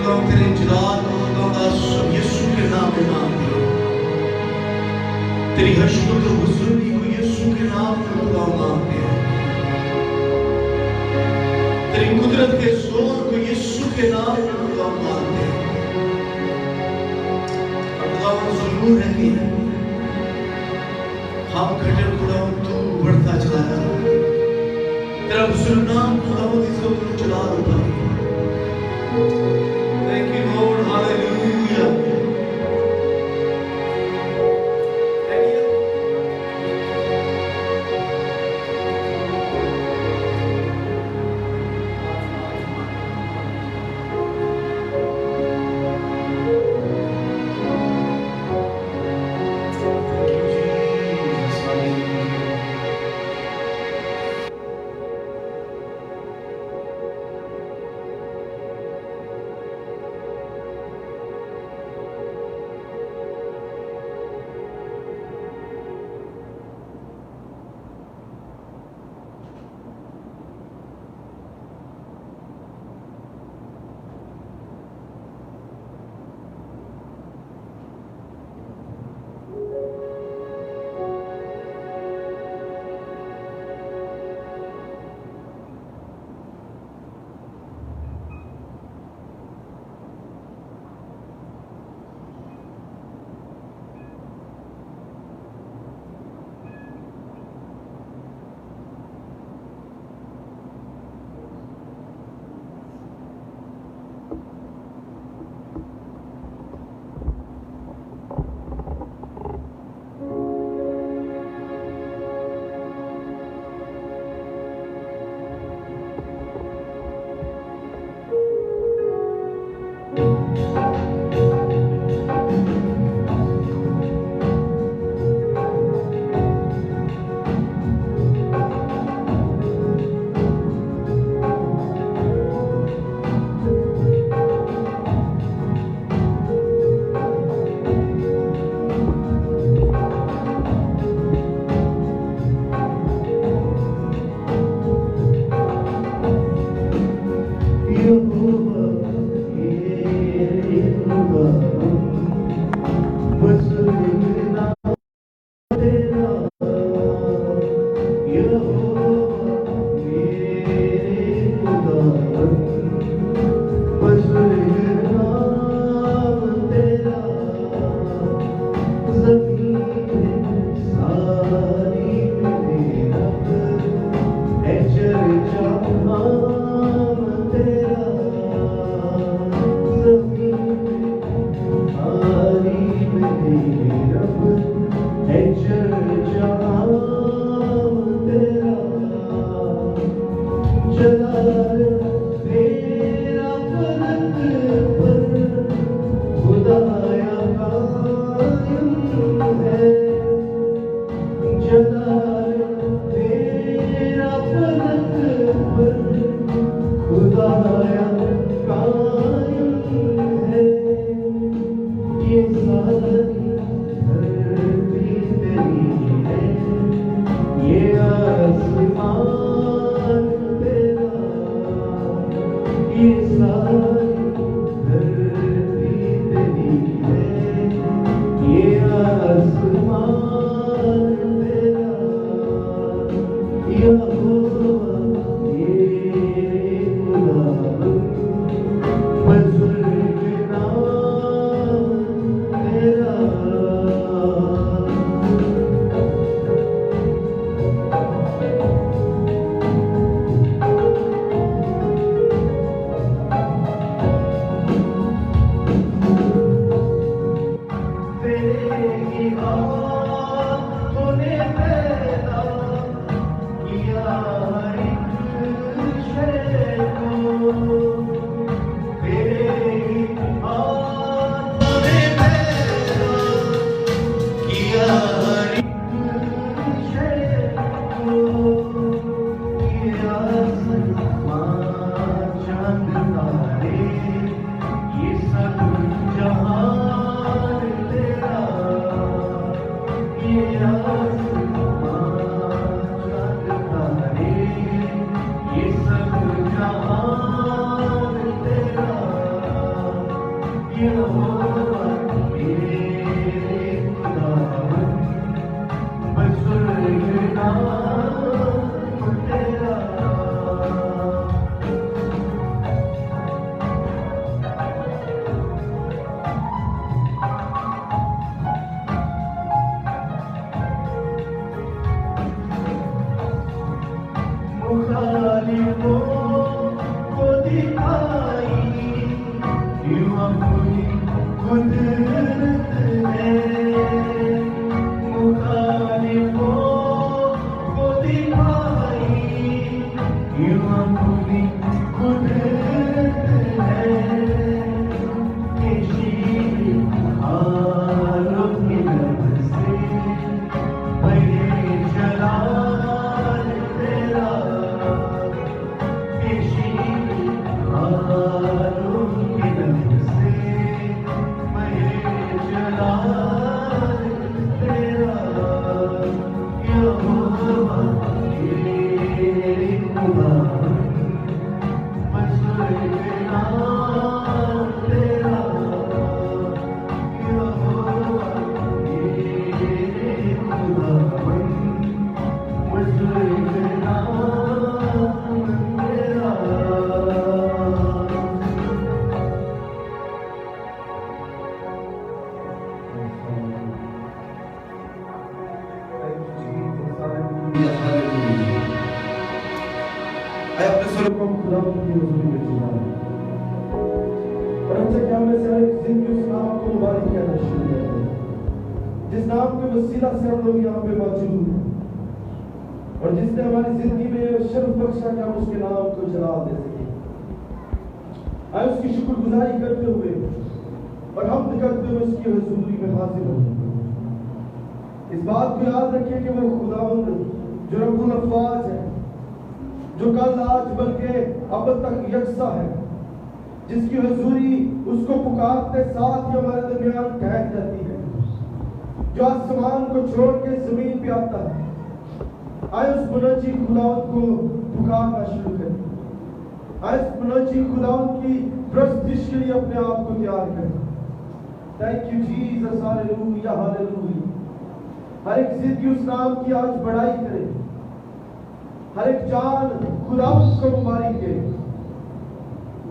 खुदावंद तेरे जलाल को खुदावंद यीशु के नाम में मांगते हैं। तेरी हशमत और बुजुर्गी को यीशु के नाम में खुदावंद मांगते हैं। तेरी कुदरत के जोर को यीशु के नाम में खुदावंद मांगते हैं। और खुदावंद जरूर है कि हम घटन खुदावंद तू बढ़ता चला जा रहा है। तेरा बुजुर्ग नाम खुदावंद इज्जत और जलाल पाए। Thank you Lord, hallelujah. तेरा फलक जिस नाम के वसीला से हम लोग यहाँ पे मौजूद हैं और जिसने हमारी जिंदगी में शर्फ बख्शा कि हम उसके नाम को जलाल दे सके। आए उसकी शुक्रगुजारी करते हुए और हम करते हुए उसकी हुजूरी में हाजिर हो। इस बात को याद रखिए कि वो खुदावंद जो रब्बुल अफ़वाज है, जो कल आज बल्कि अब तक यकसा है, जिसकी हुजूरी उसको पुकारते साथ ही हमारे दरमियान ठहर जाती है, जो आसमान को छोड़ के जमीन पे आता है। आए उस मुनज्जी खुदावंद को पुकारना शुरू करें। आए उस मुनज्जी खुदावंद की प्रस्तुति के लिए अपने आप को तैयार करें। Thank you Jesus, hallelujah hallelujah. हर एक जिंदगी उस नाम की आज बड़ाई करे, हर एक जान खुदावंद को मुबारक दे,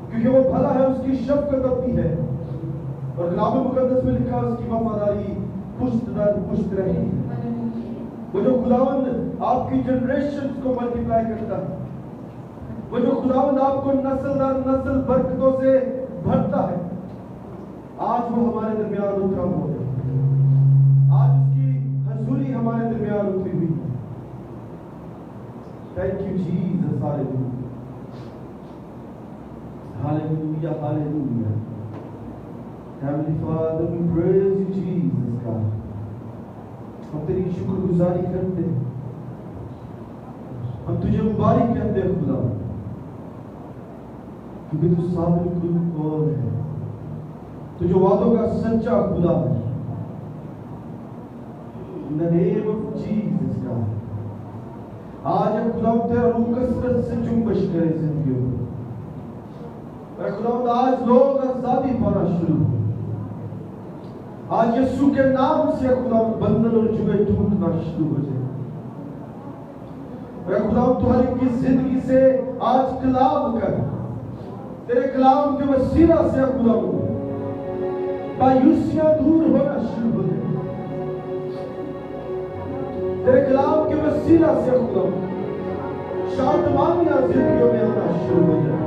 क्योंकि वो भला है, उसकी शफ़क़त अपनी है और कलाम मुक़द्दस में लिखा उसकी वफादारी पुश्त दर पुश्त रही। वो जो खुदावंद आपकी जनरेशन को मल्टीप्लाई करता है, वो जो खुदावंद आपको नस्ल दर नस्ल बरकतों से भरता है, आज वो हमारे दरमियान उतरा हुआ है। आज उसकी हुजूरी हमारे दरमियान उतरी हुई है। Thank you Jesus, hallelujah hallelujah hallelujah. Heavenly Father, we praise you, Jesus God. हम तेरी शुक्रगुजारी करते हैं, हम तुझे मुबारक कहते हैं खुदा, क्योंकि तू साबित खुद है, तू जो वादों का सच्चा खुदा है। In the name of Jesus God, आज हम खुदा तेरा रूह कसरत से जुम्बश करे जिंदगियों में। खुदा आज लोग आजादी पाना शुरू, आज यीशु के नाम से खुदा बंधन और जुए टूटना शुरू हो जाए। खुदा तू हर एक की जिंदगी से आज कलाम कर, तेरे कलाम के वसीला से खुदा मायूसियां दूर होना शुरू हो जाए। तेरे कलाम के वसीला से खुदा शांतमानियां जिंदगियों में आना शुरू हो जाए।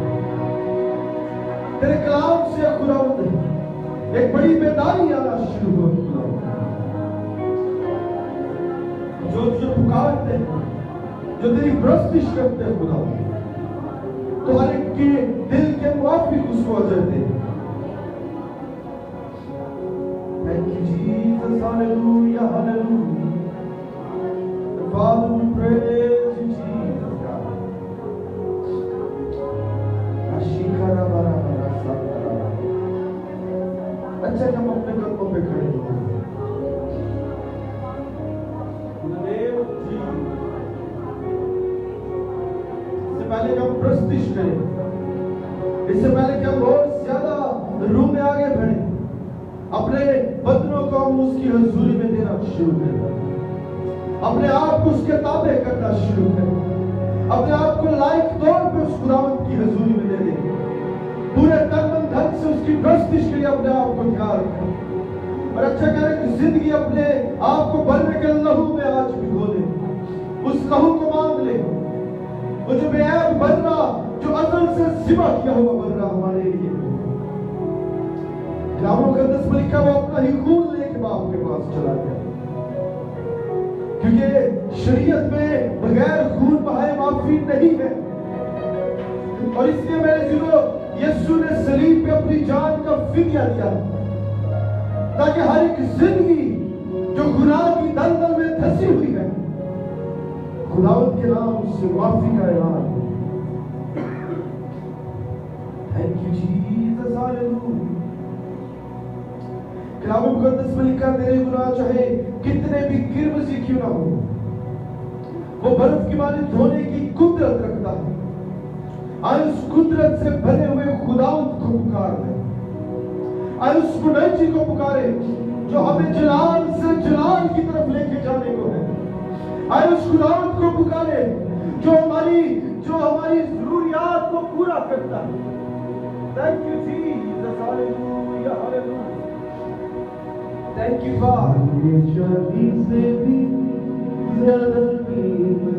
तेरे कलाम से खुदा एक बड़ी बेदारी आना शुरू हो। जो तुझे पुकारते हैं, जो तेरी प्रस्तुति करते हैं खुदा, तो हर एक के दिल के मुआफिक उसको अजर दे। Thank you Jesus, hallelujah hallelujah. Father, we praise you, Jesus God. Ashikara bara bara sakara। अच्छा, हम अपने कदमों पे खड़े हो। इससे पहले कि हम प्रस्तुति करें, इससे पहले कि हम बहुत ज्यादा रूह में आगे बढ़े, अपने बदनों को हम उसकी हजूरी में देना शुरू करें, अपने आप को उसके ताबे करना शुरू करें, अपने आप को लायक तौर पे उस खुदावंद की हजूरी में दे दें, पूरे तन मन धन से उसकी प्रस्तिश के लिए अपने आप को तैयार करें और अच्छा करें कि जिंदगी अपने आप को बलने के लहू में आज भिगो दे, उस लहू को मांग ले, वो जो बेऐब बलना जो अजल से जिबा किया हुआ बलना हमारे लिए कलामों का 10 मलिका वो अपना ही खून लेके बाप के पास चला गया, क्योंकि शरीयत में बगैर खून बहाए माफी नहीं है। और इसलिए मेरे दिलों यीशु ने सलीब पे अपनी जान का फिदिया दिया ताकि हर एक जिंदगी जो गुनाह की दलदल में धंसी हुई है खुदावंद के नाम से माफी का ऐलान। Thank you Jesus, hallelujah. कलाम मुकद्दस में लिखा तेरे गुनाह चाहे कितने भी गिरमसी क्यों ना हो, वो बर्फ की मानी धोने की कुदरत रखता है। आज उस कुदरत से भरे हुए खुदावंद को पुकार दे, आज उस मुनज्जी को पुकारे जो हमें जलाल से जलाल की तरफ लेके जाने को है। आज उस खुदावंद को पुकारे जो हमारी जरूरियात को पूरा करता है। Thank you Jesus, hallelujah, hallelujah. Thank you God. ये चांदी से भी ज्यादा कीमती,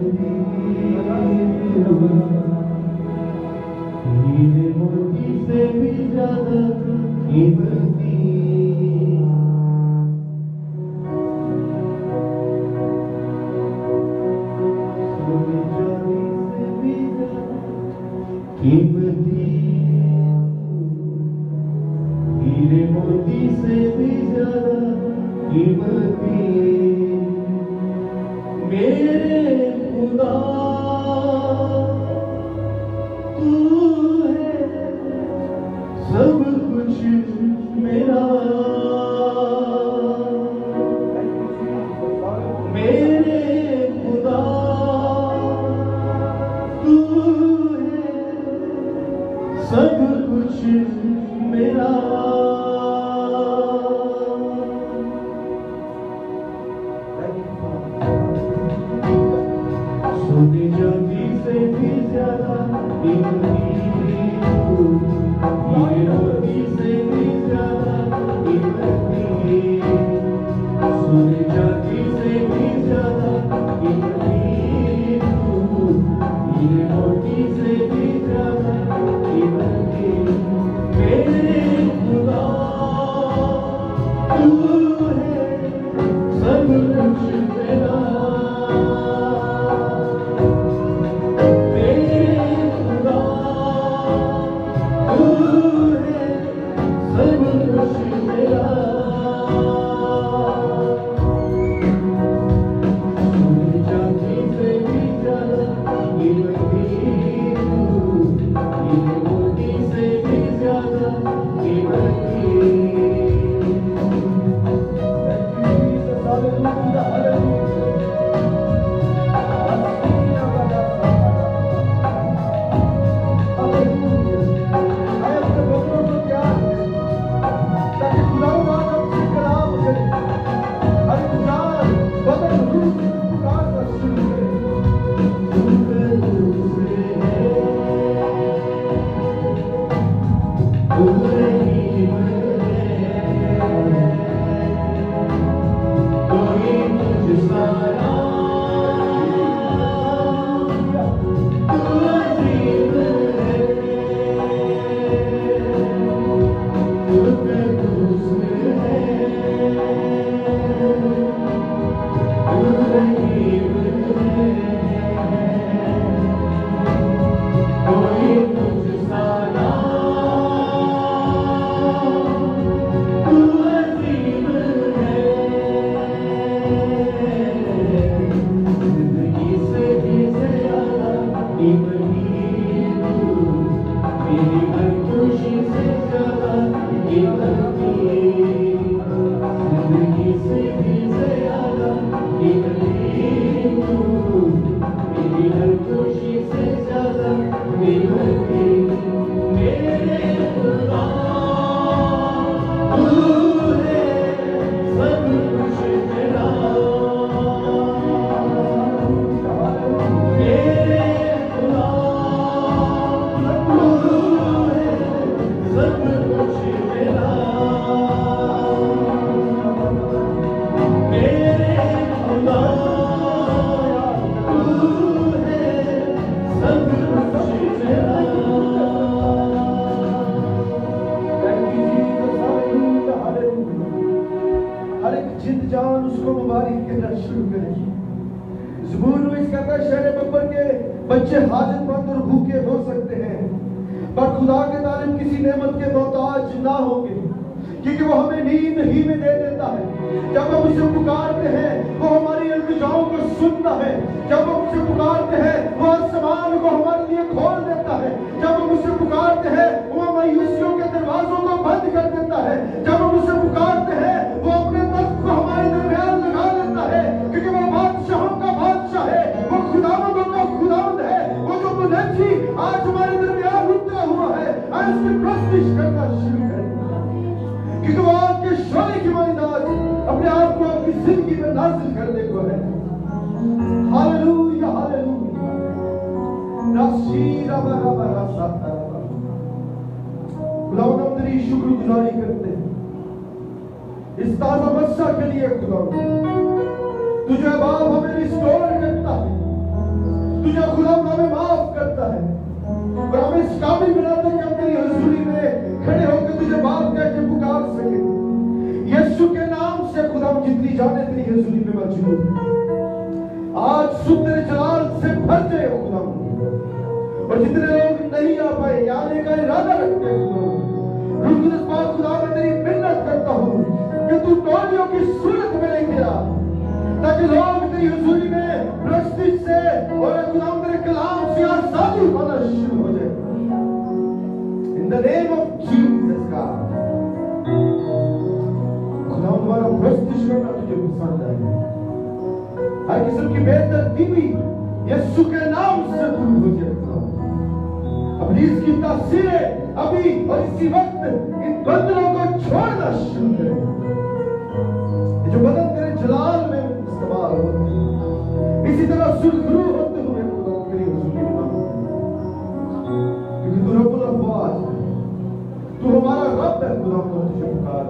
हीरे मोती से भी ज्यादा कीमती, सोने चांदी से भी ज्यादा कीमती, हीरे मोती से भी ज्यादा कीमती, मेरे खुदा तू है सब कुछ मेरा, मेरे खुदा तू है सब कुछ मेरा, सोने चांदी से भी ज्यादा कीमती, हीरे मोती से भी ज्यादा कीमती, सोने चांदी से भी ज्यादा कीमती, हीरे मोती से भी ज्यादा कीमती, मेरे खुदा तू है सब कुछ मेरा, Oh, जान उसको मुबारक कहना शुरू करेगी। ज़बूर में कहता है शहर बब्बर के बच्चे हाजतमंद और भूखे हो सकते हैं, पर खुदा के तालिब किसी नेमत के मोहताज ना होंगे, क्योंकि वो हमें नींद ही में दे देता है। जब हम उसे पुकारते हैं वो हमारी इल्तिजाओं को सुनता है। जब हम उसे पुकारते हैं वो आसमान को हमारे लिए खोल देता है। जब हम उसे पुकारते हैं वो मायूसियों के दरवाजों को बंद कर देता है। जब हम उसे पुकारते हैं वो अपने तख्त को हमारे दरमियान लगा लेता है, क्योंकि वो बादशाहों का बादशाह है, वो खुदावंदों का खुदावंद है। वो जो मुनज्जी आज हमारे दरमियान उतरा हुआ है, आज उसकी प्रस्तुति करना शुरू करें, क्योंकि वो आपके शोले की मानिदाद अपने आप को आपकी जिंदगी में नाजिल करने को है। Hallelujah hallelujah. राशीरा बरा बरा साता खुदा हम तेरी शुक्रगुजारी करते हैं इस ताजा बच्चा के लिए। खुदा तुझे बाप हमें रिस्टोर करता है, तुझे खुदा हमें माफ करता है और हमें इस काबिल बनाता है कि हम तेरी हुजूरी में खड़े होकर तुझे बाप कह के पुकार सके। यीशु के नाम से खुदा हम जितनी जाने तेरी हुजूरी में मौजूद है, आज सुन तेरे जलाल से भर जाए खुदा। और जितने लोग नहीं आ पाए आने का इरादा रखते हैं खुदा मैं तेरी मिन्नत करता हूँ कि तू टोलियों की सूरत में लेके आ, ताकि लोग तेरी हुजूरी में प्रस्तुति से और खुदा तेरे कलाम से आजादी पाना शुरू हो जाए। इन द नेम ऑफ जीसस का खुदा तुम्हारा प्रस्तुति करना तुझे पसंद है। हर किस्म की बेतरतीबी यीशु के नाम से दूर हो जाए। अपनी इसकी तासीरें अभी और इसी वक्त इन बंधनों को छोड़ना शुरू करें। जो बदन तेरे जलाल में इस्तेमाल होते हैं, इसी तरह सुरखरू होते हुए खुदा तेरी हुजूरी में आते हैं, क्योंकि तू रब्बुल अफ़वाज है, तू हमारा रब है। खुदा को तुझे पुकार,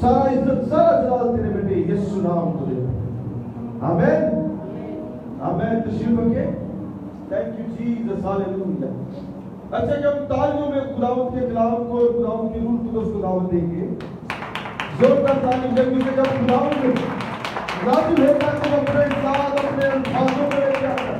सारा इज्जत सारा जलाल तेरे बेटे यीशु नाम तुझे। आमीन आमीन। तशरीफ रखिए। Thank you Jesus hallelujah. अच्छा कि हम तालियों में खुदावंद के कलाम को और खुदावंद की रूह को खुदावंद देंगे, जोरदार ताली देंगे। कि जब खुदावंद नाज़िल होता है तो अपने साथ अपने अल्फाजों को लेके आता है,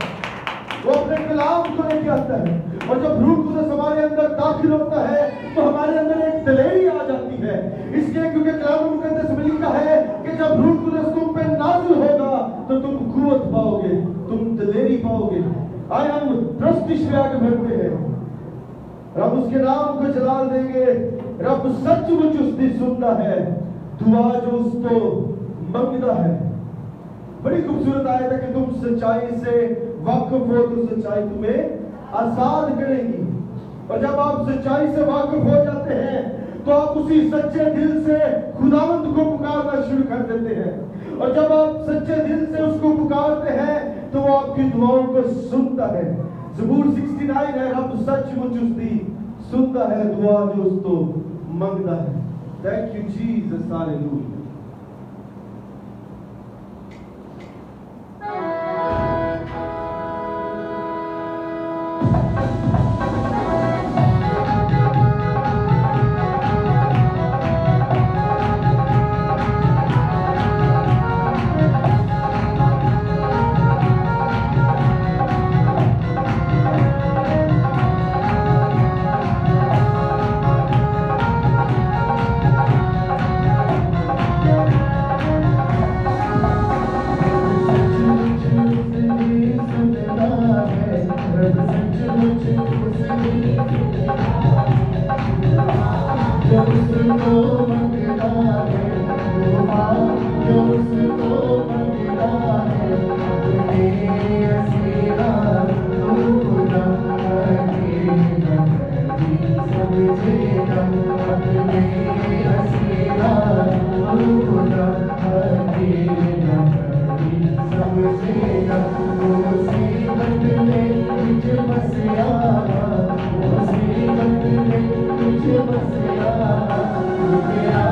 वो अपने कलाम को लेके आता है। और जब रूह कुदस हमारे अंदर दाखिल होता है तो हमारे अंदर एक दिलेरी आ जाती है, इसलिए क्योंकि कलाम मुकद्दस में लिखा है कि जब रूह कुदस तुम पे नाज़िल होगा तो तुम कुव्वत पाओगे, तुम दिलेरी पाओगे। आए हम प्रस्तुति में आगे बढ़ते हैं, रब उसके नाम को जलाल देंगे। रब सचमुच उसकी सुनता है, दुआ जो उसको मंगता है। बड़ी खूबसूरत आयत है कि तुम सच्चाई से वाकिफ हो तो सच्चाई तुम्हें आजाद करेगी। और जब आप सच्चाई से वाकिफ हो जाते हैं तो आप उसी सच्चे दिल से खुदावंद को पुकारना शुरू कर देते हैं। और जब आप सच्चे दिल से उसको पुकारते हैं तो वो आपकी दुआओं को सुनता है। ज़बूर 69 है, रब सचमुच उसकी सुनता है दुआ जो उसको मंगता है। Thank you Jesus hallelujah. मुसीबत में तुझे बस यार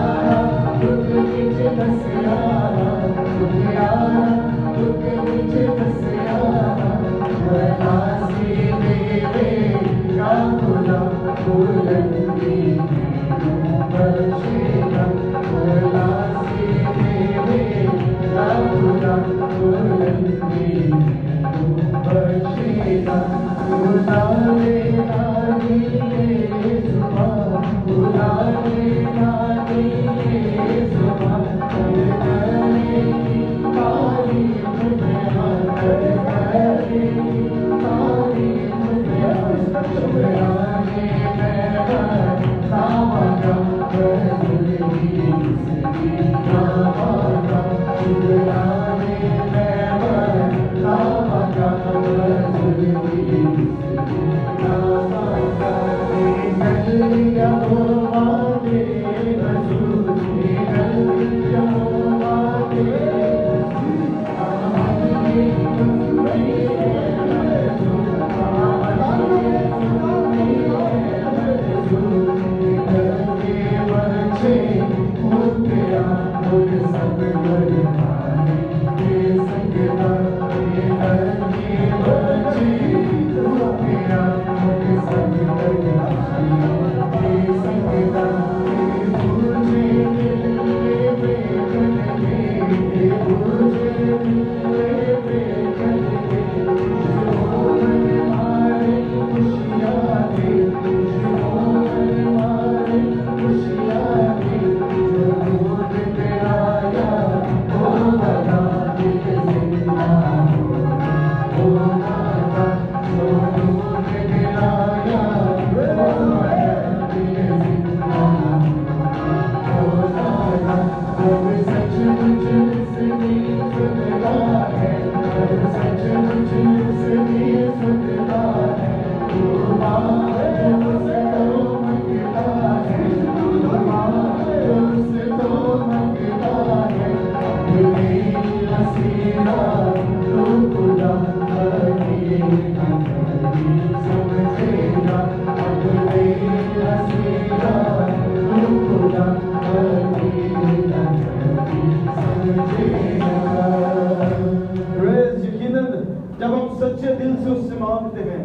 जब हम सच्चे दिल से उससे मांगते हैं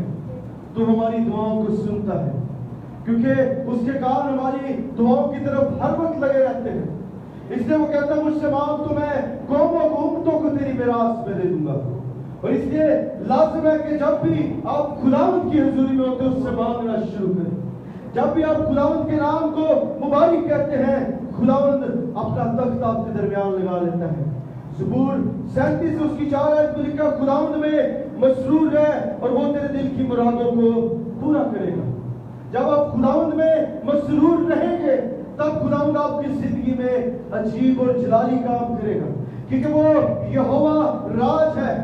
तो हमारी दुआओं को सुनता है, क्योंकि उसके कारण हमारी दुआओं की तरफ हर वक्त लगे रहते हैं। इसलिए वो कहता है मुझसे मांग तो मैं कौमों को उम्मतों को तेरी विरासत में दे दूंगा। और इसलिए लाजिम है कि जब भी आप खुदावंद की हुजूरी में होते हैं उससे मांगना शुरू करें। जब भी आप खुदावंद के नाम को मुबारक कहते हैं, खुदावंद अपना तख्त आपके दरमियान लगा लेता है। ज़बूर 37 उसकी 4 आयत में लिखा, खुदावंद में मसरूर है और वो तेरे दिल की मुरादों को पूरा करेगा। जब आप खुदावंद में मसरूर रहेंगे तब खुदावंद आपकी जिंदगी में अजीब और जलाली काम करेगा, क्योंकि वो यहोवा राज है,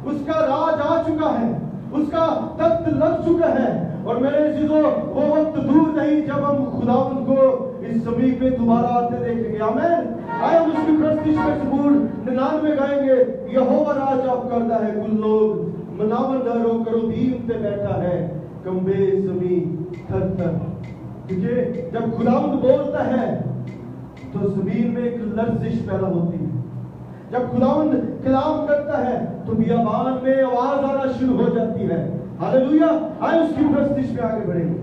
उसका राज आ चुका है, उसका तख्त लग चुका है। और मेरे अजीजों, वो वक्त दूर नहीं जब हम खुदावंद को इस ज़मीन पे दोबारा आते देखेंगे। आमीन। आए हम उसकी प्रस्तुति में ज़बूर 99 गाएंगे, यहोवा राज आप करता है, कुल लोग मनावन डरो करो दीन पे बैठा है, कंबे ज़मीन थर थर। क्योंकि जब खुदावंद बोलता है तो ज़मीन में एक लर्जिश पैदा होती है। जब खुदावंद कलाम करता है तो बियाबान में आवाज आना शुरू हो जाती है। हालेलुया। आए उसकी प्रस्तुति में आगे बढ़ेंगे।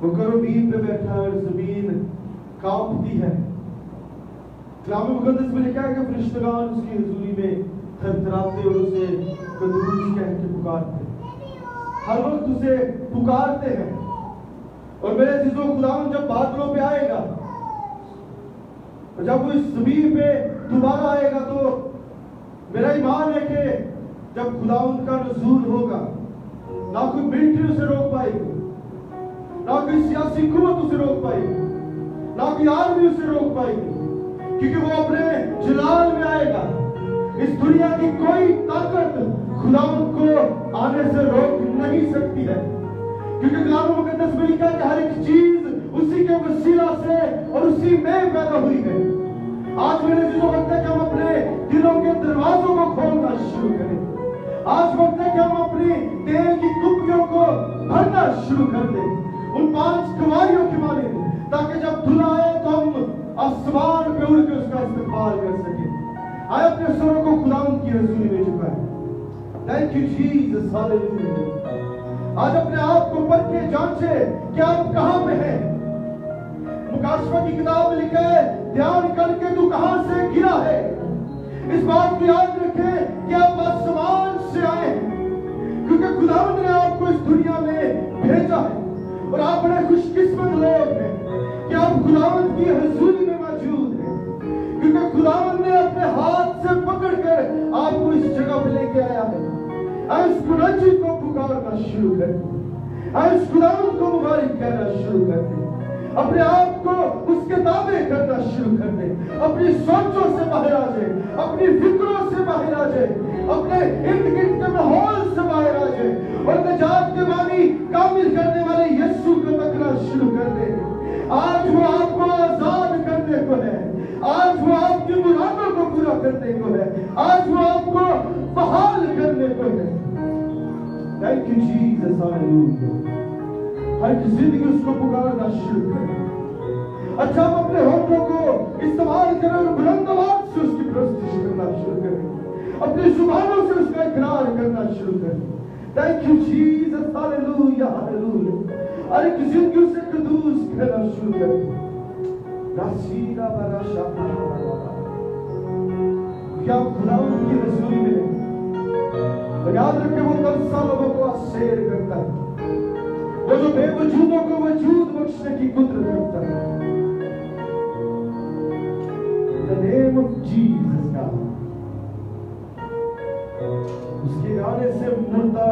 वो करूबीन पे बैठा है और जमीन कांपती है। कलाम मुकद्दस में लिखा है कि फरिश्तेगान उसकी हुजूरी में थरथराते और उसे कदूस कह के पुकारते, हर वक्त उसे पुकारते हैं। और मेरे अजीजों, खुदावन जब बादलों पे आएगा और जब वो इस जमीन पे दोबारा आएगा, तो मेरा ईमान है कि जब खुदावन का नुज़ूल होगा, ना कोई मिलिट्री उसे रोक पाएगी, ना कोई सियासी हुकूमत उसे रोक पाएगी, ना कोई आर्मी उसे रोक पाएगी, क्योंकि वो अपने जलाल में आएगा। इस दुनिया की कोई ताकत खुदावंद को आने से रोक नहीं सकती है, क्योंकि कलाम मुकद्दस में लिखा है कि हर एक चीज उसी के वसीला से और उसी में पैदा हुई है। आज मेरे दिलों वक्त है कि हम अपने दिलों के दरवाजों को खोलना शुरू करें। आज वक्त है कि हम अपनी तेल की कुप्पियों को भरना शुरू कर दें उन 5 गवाहियों की माने, ताकि जब दुल्हा आए तो हम आसमान पे उड़ के उसका इस्तेमाल कर सके। आए अपने स्वरों को खुदावंद की रसूली में झुकाएं। Thank you Jesus, hallelujah. आज अपने आप को परखे जांचे कि आप कहां पे हैं। मुकाशवा की किताब में लिखा है, ध्यान करके तू कहां से गिरा है। इस बात को याद रखें कि आप आसमान से आए हैं, क्योंकि खुदावंद ने आपको इस दुनिया में भेजा है। और आप बड़े खुशकिस्मत लोग हैं कि आप खुदावंद की हुजूरी में मौजूद हैं, क्योंकि खुदावंद ने अपने हाथ से पकड़कर आपको इस जगह पे लेके आया है। इस खुदावंद को पुकारना शुरू कर दे, इस खुदावंद को मुबारक कहना शुरू कर दे, अपने आप को उसके दावे करना शुरू कर दे, अपनी सोचों से बाहर आ जाए, अपनी फिक्रों से बाहर आ जाए, अपने इर्द गिर्द के माहौल से बाहर आ जाए और निजात के बानी कामिल करने वाले यीशु को तकना शुरू कर दे। आज वो आपको आजाद करने को है, आज वो आपकी मुरादों को पूरा करने को है, आज वो आपको बहाल करने को है। Thank you Jesus, hallelujah. हर जिंदगी उसको पुकारना शुरू करें। अच्छा, हम अपने होठों को इस्तेमाल करें और बुलंद आवाज से उसकी प्रस्तुति करना शुरू करें, अपनी जुबानों से उसका इकरार करना शुरू करें। Thank you Jesus, hallelujah, hallelujah. हर एक जिंदगी से कदूस कहना शुरू करें। रासीदा बराशा क्या खुदावंद की रसूली में याद रखें, वो 10 साल लोगों को असेर करता है। वो जो बेवजूदों को वजूद बख्शने की कुदरत रखता है। In the name of Jesus God, उसके आने से मुर्दा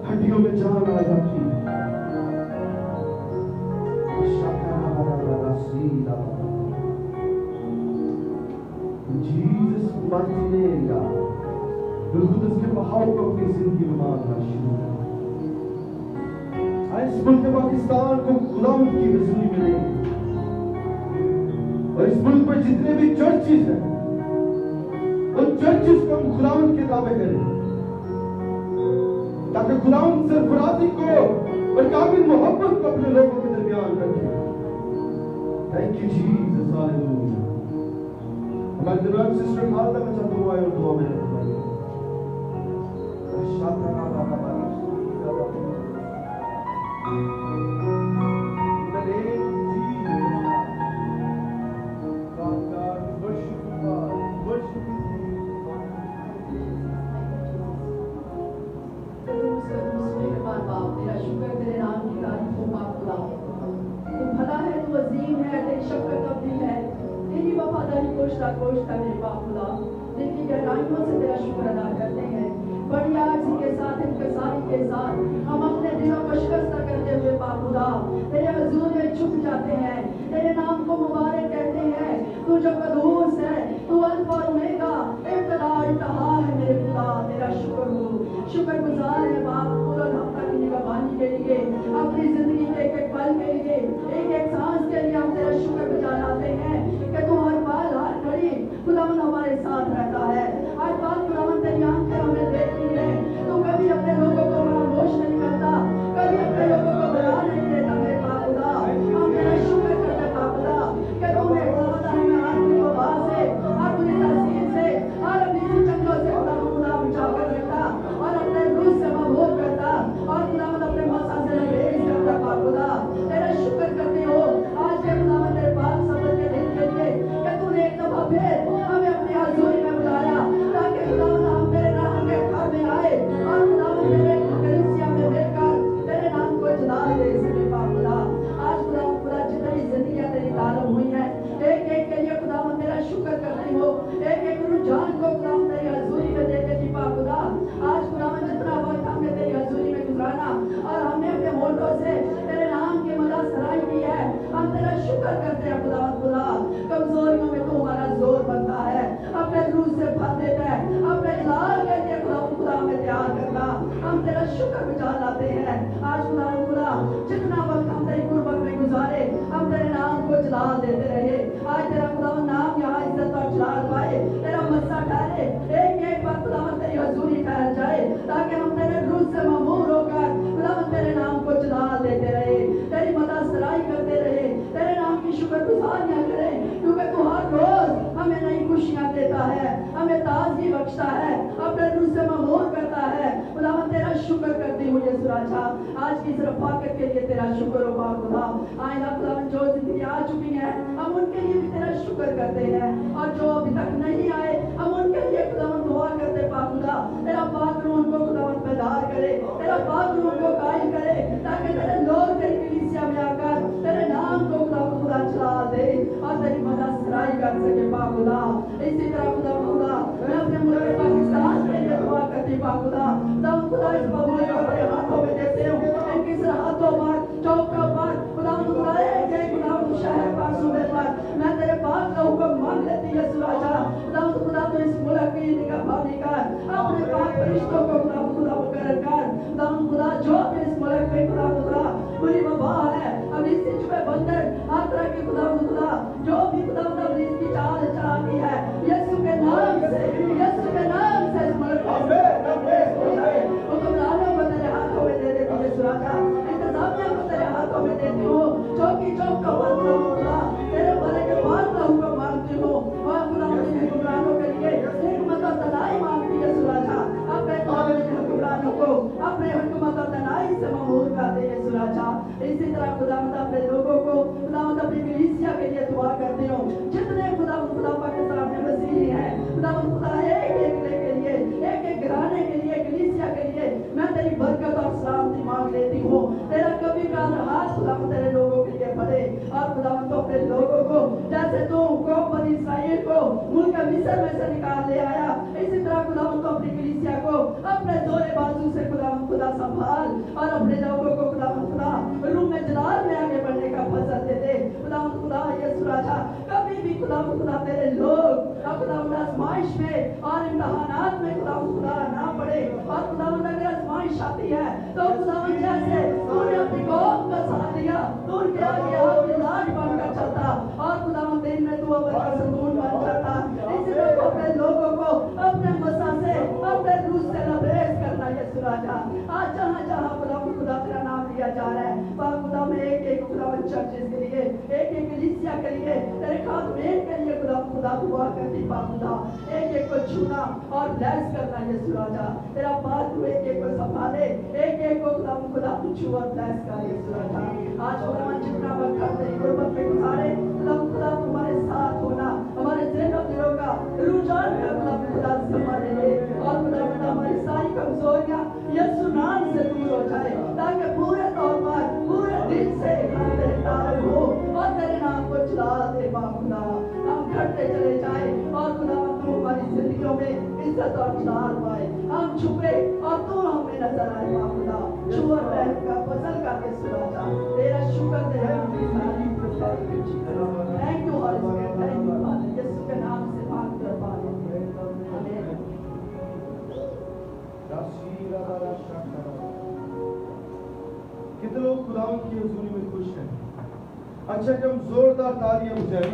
हड्डियों में जान आ जाती है। Jesus mighty name God, बिल्कुल उसके बहाव को अपनी जिंदगी में मांगना शुरू करें। इस मुल्क पाकिस्तान को खुदावंद की वसूली मिले और इस मुल्क पर जितने भी चर्चेस हैं उन चर्चेस को हम खुदावंद के ताबे करें, ताकि खुदावंद सरफराजी को और काबिल मोहब्बत को अपने लोगों के दरमियान रखे। Thank you Jesus, hallelujah. हमारे दरबार सिस्टर खालदा में चाहता हूँ आए और दुआ में रखवाइए। जिनकी गहराइयों से तेरा शुक्र अदा करते हैं। बड़ी आर्जी के साथ, इंकसारी के साथ हम अपने दिलों को शिकस्त करते हुए खुदा तेरे हुजूर में झुक जाते हैं, तेरे नाम को मुबारक कहते हैं। तू जो कदूस है, तू अल्फा और ओमेगा, इब्तिदा इंतहा है मेरे खुदा। तेरा शुक्र हो, शुक्रगुजार है बाप पूरा हफ्ता की निगरानी के लिए, अपनी जिंदगी के एक एक पल के लिए, एक एक सांस के लिए हम तेरा शुक्र गुजार आते हैं कि तू हर पल हर घड़ी खुदावन हमारे साथ रहता है। हर बात खुदावन तेरी आंखें हमें देखती है। तू कभी अपने लोगों को खामोश नहीं करता, कभी अपने लोगों को बना नहीं देता मेरे खुदा। हम तेरा शुक्र करते खुदा कि तूने खुदा हमें हर बुरी वबा से, हर बुरी तासीर से, हर अपनी चंगों से खुदा बचा कर रखा और अपने रूह से मबूर करता और खुदावन अपने मसा से लबरेज करता खुदा। तेरा शुक्र करते हो आज के खुदावन तेरे पाक सबर के दिन के लिए कि तूने एक दफा फिर हमें अपनी हजूरी में बुलाया, ताकि खुदावन हम तेरे नाम के घर में आए और खुदावन तेरे कलीसिया में मिलकर तेरे नाम को जलाल दे सके खुदा। आज खुदावन खुदा जितनी जिंदगियां तेरी तारीफ हुई है, एक एक के लिए खुदावन तेरा शुक्र करती हो, एक एक रुझान को खुदावन तेरी हजूरी में दे देती खुदा। आज खुदावन जितना वक्त हमने तेरी हजूरी में गुजारा और हमने अपने होठों से तेरे नाम की मदद सराई की है, हम तेरा शुक्र करते हैं खुदावन खुदा। कमजोरियों में तू हमारा जोर बनता है, अपने रूह से भर देता है, अपने लाल के लिए खुदावन खुदा हमें तैयार करता। हम तेरा शुक्र गुजार लाते हैं आज खुदावन खुदा। जितना वक्त हम तेरी कुर्बत में गुजारे, हम तेरे नाम को जलाल देते रहे। आज तेरा खुदावन नाम यहाँ इज्जत और जलाल पाए, तेरा मस्सा ठहरे, एक एक बार खुदावन तेरी हजूरी ठहर जाए, ताकि हम तेरे रूह से ममूर होकर खुदावन तेरे नाम को जलाल देते रहे, तेरी मदद सराई करते रहे, तेरे नाम की शुक्रगुजारियां करें, क्योंकि तू हर रोज हमें नई खुशियां देता है, हमें ताजगी बख्शता है, अपने रूह से ममूर करता है। खुदावन तेरा शुक्र करती हूँ यीशु राजा। आज की सिर्फ फाकत के लिए तेरा शुक्र हो खुदा। आइंदा खुदावन जो जिंदगी आ चुकी है, हम उनके लिए भी तेरा शुक्र करते हैं, और जो अभी तक नहीं आए हम उनके लिए खुदावन दुआ करते खुदा। तेरा पाक रूह उनको खुदावन पैदार करे, तेरा पाक रूह उनको कायल करे, ताकि तेरे लोग तेरी कलीसिया में आकर तेरे नाम को खुदावन खुदा चला दे और तेरी मदद सराई कर सके खुदा। इसी तरह खुदा मैं अपने मुल्क पाकिस्तान के लिए दुआ करती खुदा। तब खुदा इस बाबूल को अपने हाथों में देते हूँ, इनकी सरहदों पर, चौकों पर खुदा एक एक खुदा शहर पर, सूबे पर मैं तेरे पाक का हुक्म मांग लेती है सुराजा। खुदा तो इस मुल्क की निगरानी कर, अपने पाक फरिश्तों को खुदा मुकर्रर कर खुदा। जो भी इस मुल्क में खुदा बुरी वबा है, अब इस में बंधन हर तरह की खुदा जो भी खुदा इसकी चाल चलाती है, यीशु के नाम से, यीशु के नाम से इस मुल्क हुक्मरानों को तेरे हाथों में दे देती है सुराजा, इंतजामिया को तेरे हाथों में देती हूँ, चौकी चौक का खुदा तेरे भले के बाद का हुक्म मांगती हूँ, और खुदा मुझे हुक्मरानों के लिए हिकमत और तनाई मांगती है सुराजा। अपने हुक्मरानों को अपने हुकूमत और तनाई से ममूर कर दे सुराजा। इसी तरह खुदा अपने लोगों को खुदा अपनी कलीसिया के लिए दुआ करती हूँ, जितने खुदा पाकिस्तान में मसीही हैं, खुदा एक एक के लिए, एक एक घराने के लिए, कलीसिया के लिए मैं तेरी बरकत और सलामती मांग लेती हूँ। तेरा कभी का खुदा तेरे लोगों के लिए बढ़े और खुदा तो अपने लोगों को जैसे तू कौम बनी इस्राएल को मुल्क मिस्र में से निकाल ले आया, इसी तरह खुदा तो अपनी कलीसिया को अपने दोहरे बाजू से खुदा संभाल और अपने लोगों को खुदा रूह में जलाल में आगे बढ़ने का फजल दे दे खुदा यीशु राजा। कभी भी खुदा तेरे लोग खुदा आजमाइश में और इम्तिहानात में खुदा ना पड़े और खुदा अगर आजमाइश आती है तो खुदा जैसे तूने अपनी कौम का साथ दिया, तू उनके आगे आपके लाज बनकर चलता और खुदा दिन में तू अपना संतून बन जाता। इसी तरह अपने लोगों को अपने मसा से अपने रूह से लबरेज करना यीशु राजा। आज जहाँ जहाँ खुदा तेरा नाम लिया जा रहा है वहाँ खुदा में एक खुदा चर्चेस के लिए एक कलीसिया के लिए तेरे खातमें के लिए खुदा दुआ करती खुदा एक को छूना और ब्लेस करना यीशु राजा। तेरा बात तू एक को संभाले, एक को खुदा तू छू और ब्लेस कर यीशु राजा। आज खुदा जितना वक्त तेरी गुरबत में गुजारे खुदा तुम्हारे साथ होना हमारे दिलों का रुझान का खुदा संभाले ले और खुदा हमारी सारी कमजोरियां यीशु नाम से दूर हो जाए ताकि पूरे तौर पर पूरे दिल से तेरे तारीफ हो और तेरे नाम को चला दे खुदा। हम घटते चले जाए और खुदा तू हमारी जिंदगियों में इज्जत और जलाल पाए, हम छुपे और तू हमें नजर आए खुदा। छू और रहम का फजल करके सुना तेरा शुक्र तेरा सारी thank you Holy Spirit, thank you Father, Yeshu के नाम से मांग कर पाए आमीन। कितने लोग खुदा की हुजूरी में खुश हैं? अच्छा कि हम जोरदार तालियां बजाएं।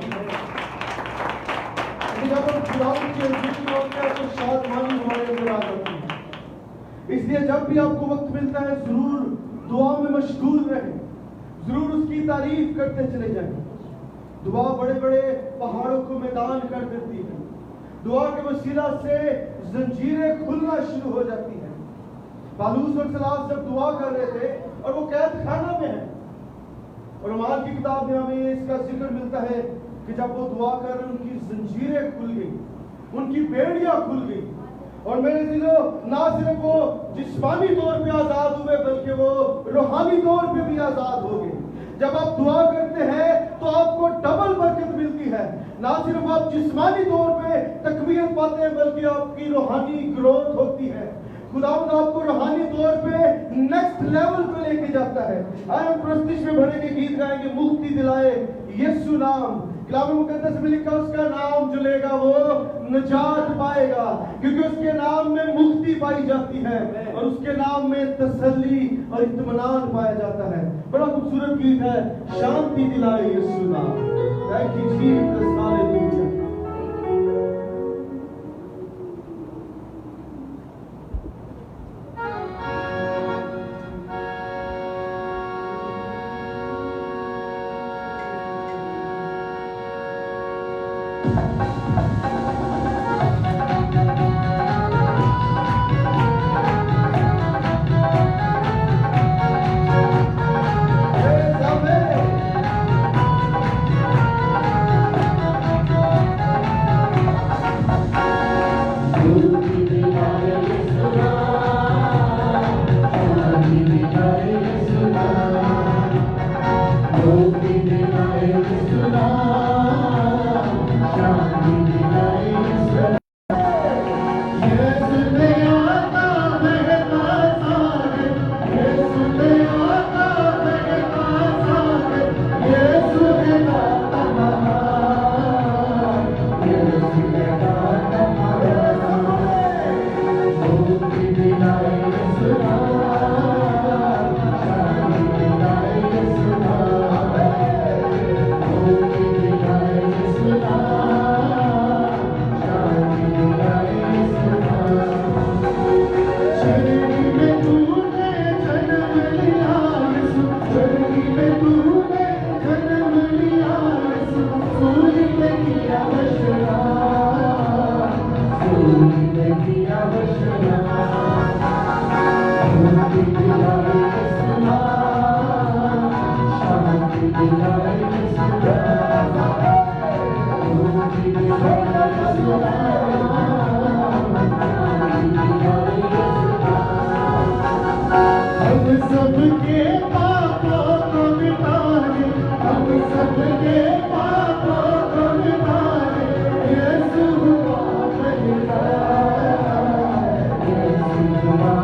जब हम खुदा की हुजूरी में होते हैं तो शादमानी हमारे अंदर आ जाती है। इसलिए जब भी आपको वक्त मिलता है जरूर दुआ में मशगूल रहें, जरूर उसकी तारीफ करते चले जाएं। दुआ बड़े बड़े पहाड़ों को मैदान कर देती है, दुआ के वसीला से जंजीरें खुलना शुरू हो जाती हैं। पालूस और सलास जब दुआ कर रहे थे और वो कैद खाना में है और अमाल की किताब में हमें इसका जिक्र मिलता है कि जब वो दुआ कर रहे उनकी जंजीरें खुल गई, उनकी बेड़ियां खुल गई और मेरे दिलों ना सिर्फ वो जिस्मानी तौर पे आजाद हुए बल्कि वो रूहानी तौर पे भी आजाद हो गए। जब आप दुआ करते हैं तो आपको डबल बरकत मिलती है, ना सिर्फ आप जिस्मानी तौर पे तकवीयत पाते हैं बल्कि आपकी रूहानी ग्रोथ होती है। खुदावंद आपको रूहानी तौर पे नेक्स्ट लेवल पे लेके जाता है। आए हम प्रस्तिश में भरे के गीत गाएंगे, मुक्ति दिलाए यीशु नाम। कलाम मुकद्दस में लिखा उसका नाम जो लेगा वो निजात पाएगा, क्योंकि उसके नाम में मुक्ति पाई जाती है और उसके नाम में तसल्ली और इत्मीनान पाया जाता है। बड़ा खूबसूरत गीत है, शांति दिलाए यीशु नाम। Thank you Jesus, hallelujah. सबके पापों को सबके पापों को निभाए यीशु हुआ बलिदान यीशु हुआ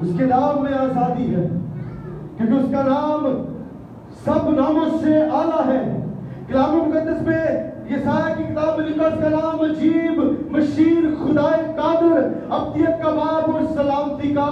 उसके नाम में आजादी है, क्योंकि उसका नाम सब नामों से आला है। कलाम मुकद्दस में यशायाह की किताब में लिखा, उसका नाम अजीब, मशीर, खुदाए कादिर, अब्दियत का बाप और सलामती का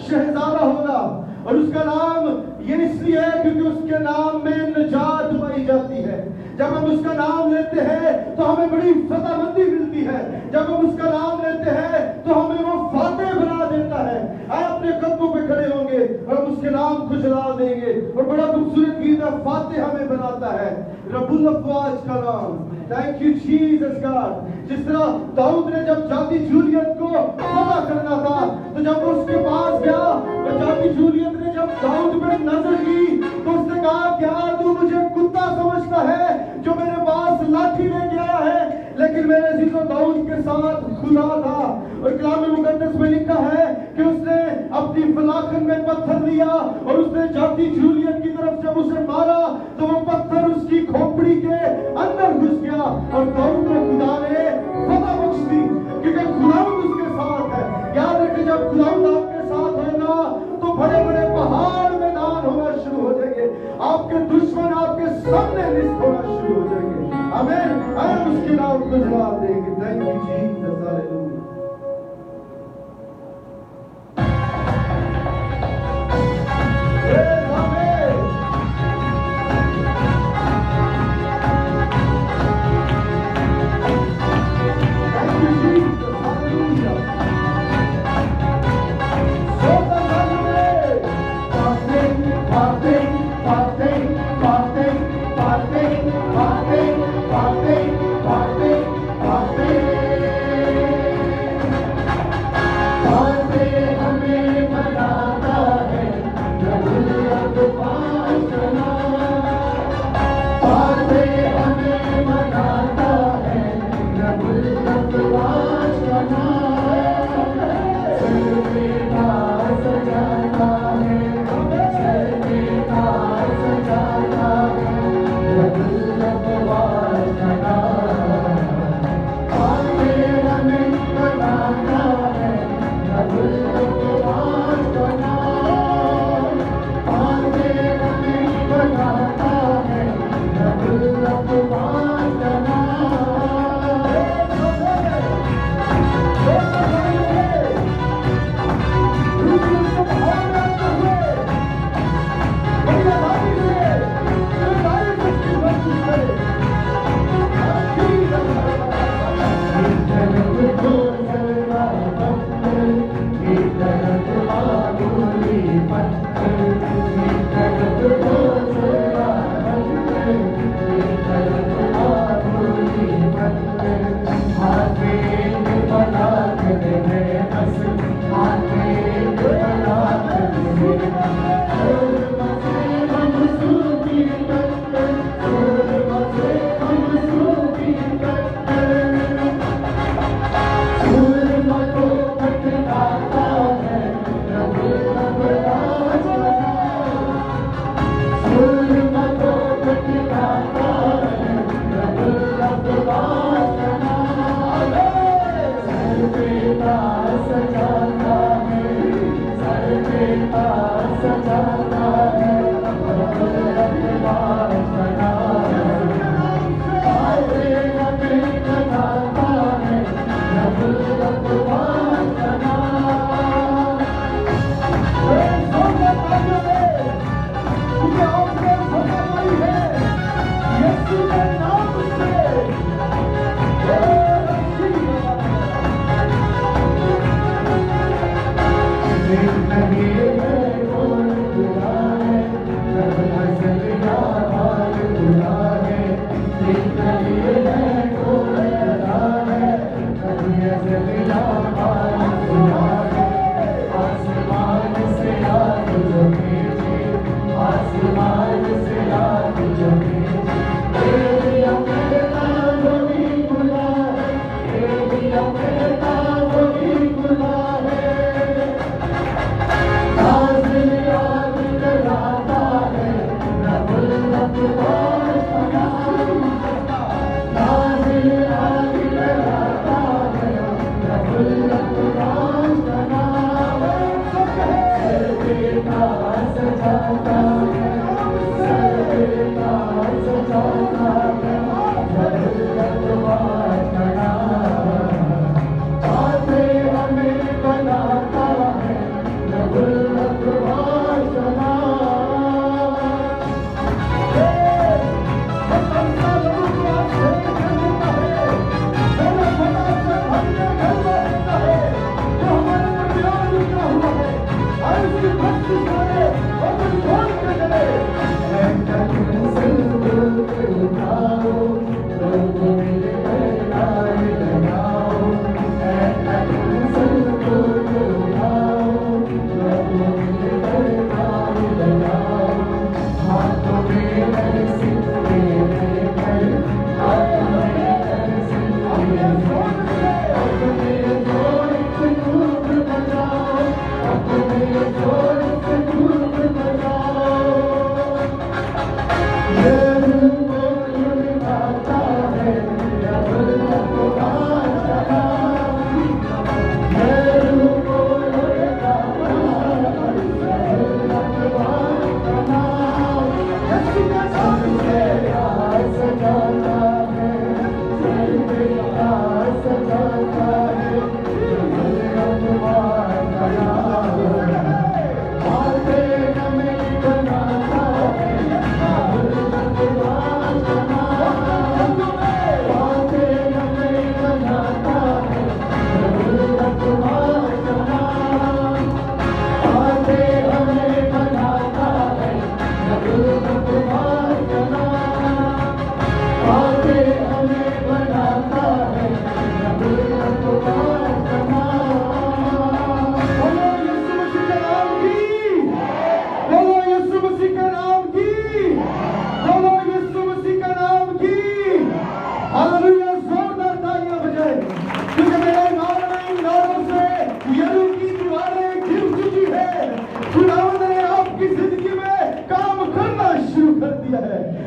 शहजादा होगा। और उसका नाम ये इसलिए है क्योंकि उसके नाम में निजात पाई जाती है। जब हम उसका नाम लेते हैं तो हमें बड़ी फतहमंदी मिलती है। जब हम उसका नाम लेते हैं तो हमें वो फातेह बना देता है। आए अपने कदमों पे खड़े होंगे और हम उसके नाम को जला देंगे। और बड़ा खूबसूरत गीत फातेह हमें बनाता है, रब्बुल अफ़वाज का नाम। Thank you Jesus God. जिस तरह दाऊद ने जब जाति जूलियत को फतह करना था, तो जब वो उसके पास गया तो जाति जूलियत ने जब दाऊद पे नजर की तो उसने कहा, क्या तू मुझे कुत्ता समझता है जो मेरे पास लाठी लेके आया है? लेकिन मेरे अजीजों, दाऊद के साथ खुदा था। और कलाम मुकद्दस में लिखा है कि उसने अपनी फलाखन में पत्थर लिया और उसने जाति जूलियत की तरफ जब उसे मारा तो वो पत्थर उसकी खोपड़ी के अंदर घुस गया और दाऊद को खुदा ने फतह बख्श दी, क्योंकि खुदावंद उसके साथ है। याद रखिए, जब खुदावंद आपके साथ होगा तो बड़े बड़े पहाड़ मैदान होना शुरू हो जाएंगे। आपके दुश्मन आपके सामने लिस्ट होना शुरू हो जाएंगे। आमीन। हम उसके नाम को जवाब देंगे। Thank you Jesus, hallelujah.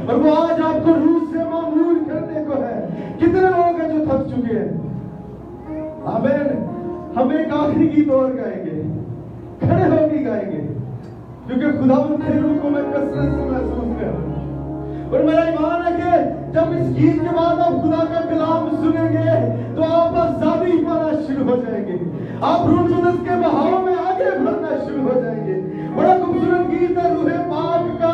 और वो आज आपको रूह से मामूल करने को है। कितने लोग हैं जो थक चुके हैं? हम एक आखिरी गीत और गाएंगे, खड़े होकर गाएंगे, क्योंकि खुदा के रूह को मैं कसरत से महसूस कर रहा हूं। और मेरा ईमान है कि जब इस गीत के बाद आप खुदा का कलाम सुनेंगे तो आप आजादी पाना शुरू हो जाएंगे, आप रूह कुदस के बहाव में आगे बढ़ना शुरू हो जाएंगे। बड़ा खूबसूरत गीत है, रूह पाक का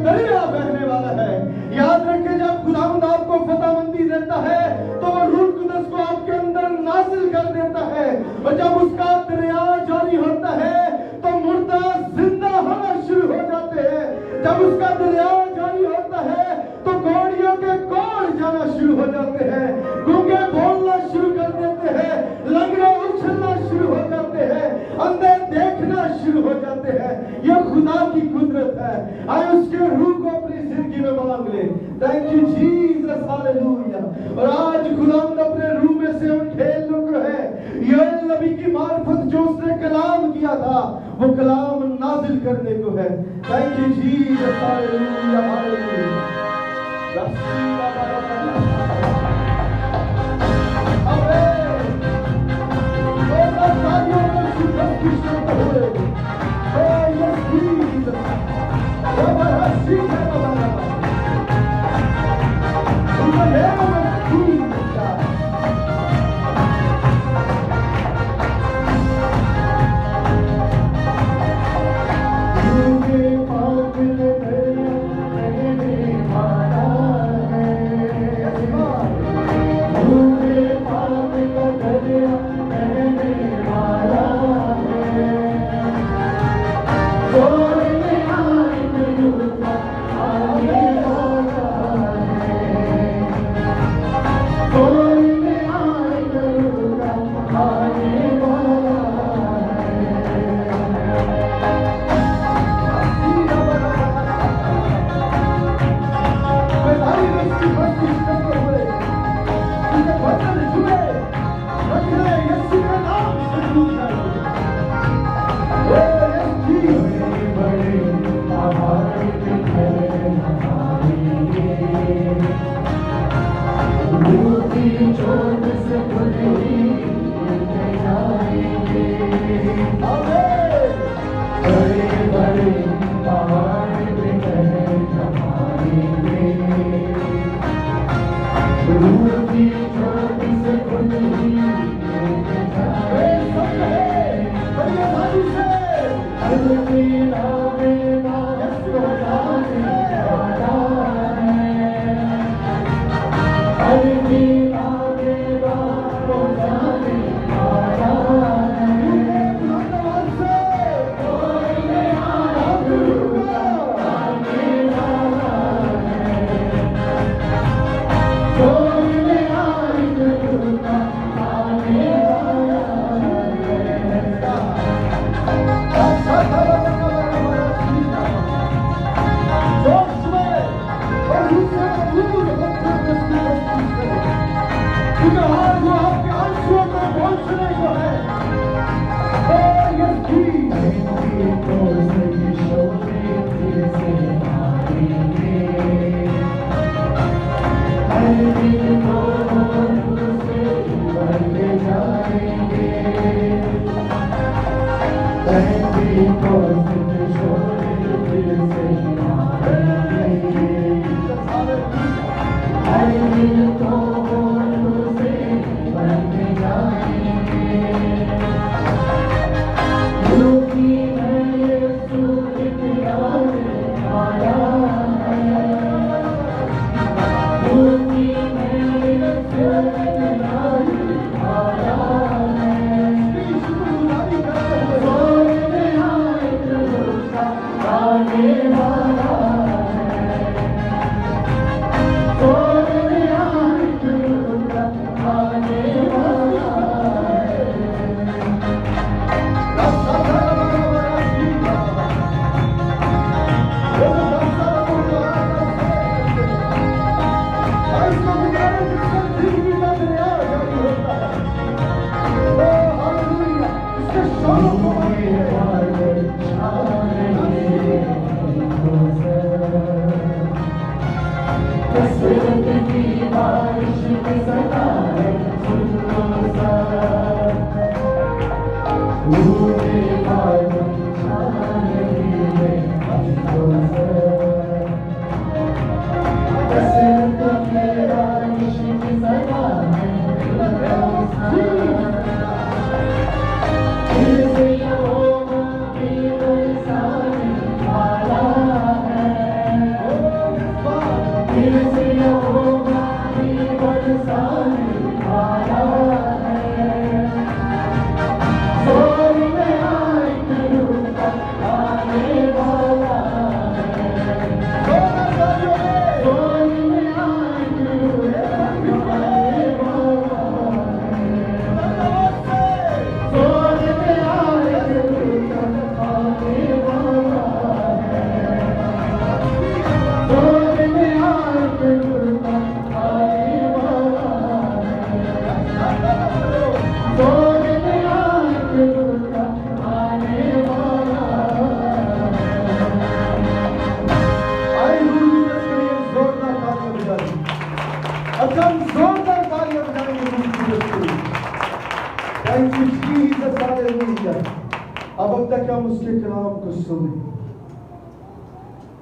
दरिया बहने वाला है। याद रखें, जब खुदावंद आपको फतामंदी देता है तो वो रूह कुदस को आपके अंदर नाजिल कर देता है, और जब उसका दरिया जारी होता है तो मुर्दा जिंदा होना शुरू हो जाते हैं। जब उसका दरिया जारी होता है तो घोड़ियों के कोड़ जाना शुरू हो जाते हैं, गूंगे बोलना शुरू कर देते हैं, लंगड़े उछलना शुरू हो जाते हैं, अंधे देखना शुरू हो जाते हैं। यह खुदा की कुदरत है। आए उसके रूह को अपनी जिंदगी में मांग ले। Thank you Jesus, hallelujah. और आज खुदावंद अपने रूह में से उन खेलों को है, योएल नबी की मार्फत जो उसने कलाम किया था वो कलाम नाजिल करने को है। Thank you Jesus, hallelujah, hallelujah. Oh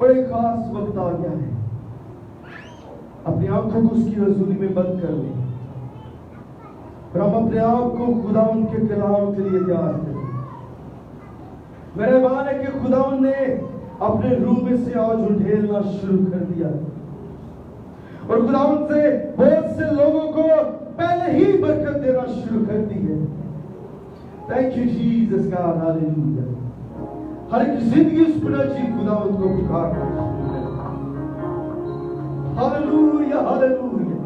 बड़े खास वक्त आ गया है, अपनी आंखों को उसकी हजूरी में बंद कर दें और हम अपने आप को खुदावंद के कलाम के लिए तैयार करें। मेहरबान है कि खुदावंद ने अपने रूह में से आज उंडेलना शुरू कर दिया और खुदावंद से बहुत से लोगों को पहले ही बरकत देना शुरू कर दी है। Thank you Jesus God, hallelujah. हर एक जिंदगी उस पुनर्जी खुदावंद को पुकारना, हालेलुया हालेलुया।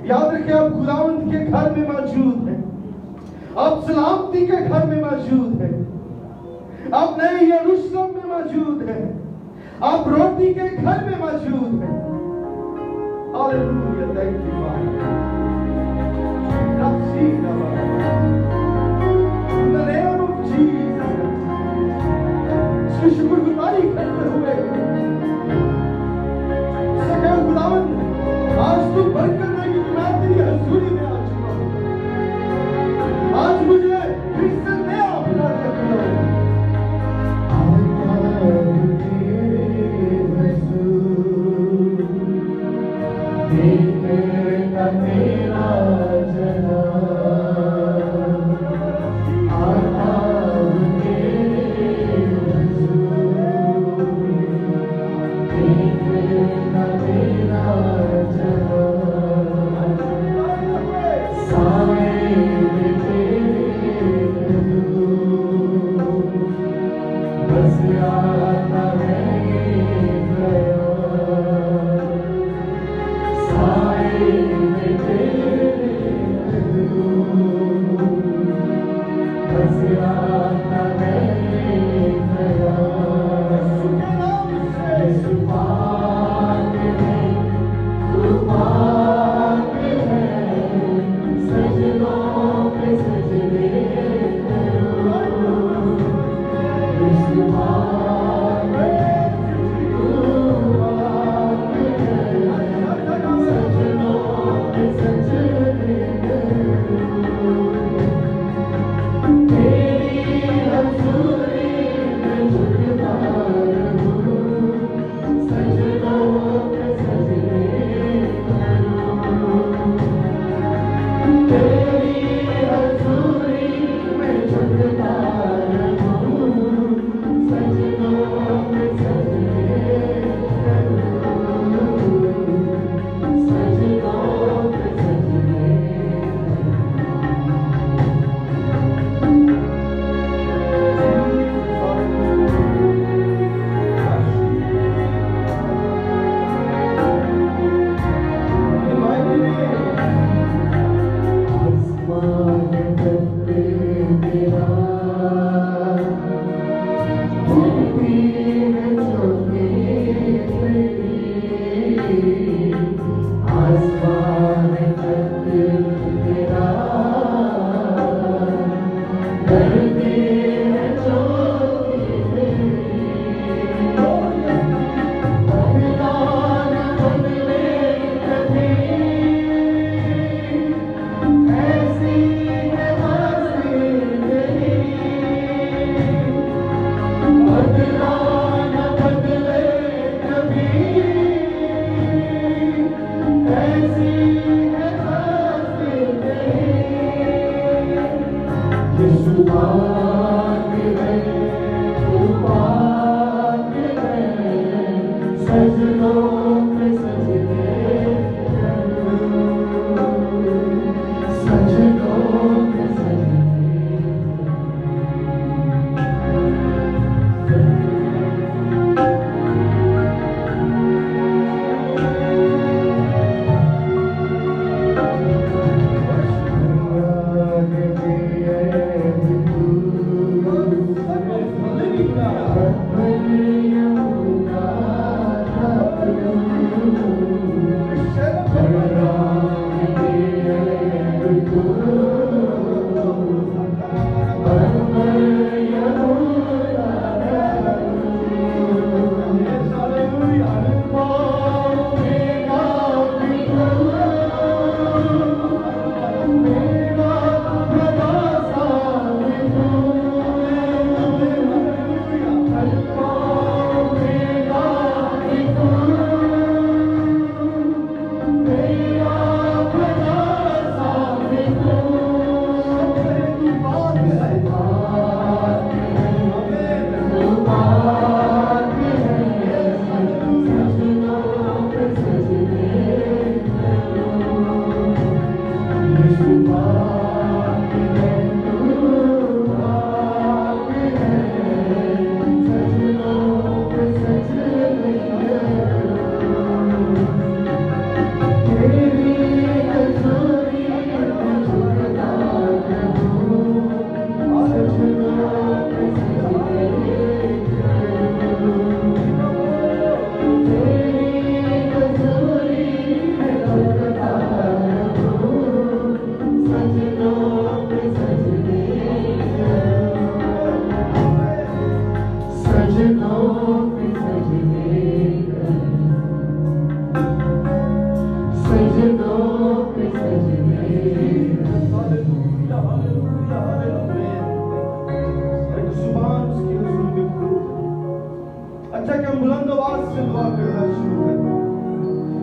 याद रखें, आप खुदावंद के घर में मौजूद हैं, आप सलामती के घर में मौजूद हैं, आप नए यरूशलेम में मौजूद हैं, आप रोटी के घर में मौजूद हैं। Hallelujah, thank you father. In the name of Jesus, इसकी शुक्रगुजारी करते हुए सके खुदावंद, आज तू बरकत देगी कि मैं तेरी हजूरी में आ चुका हूं। आज मुझे फिर से नया बना दे खुदावंद। Bye.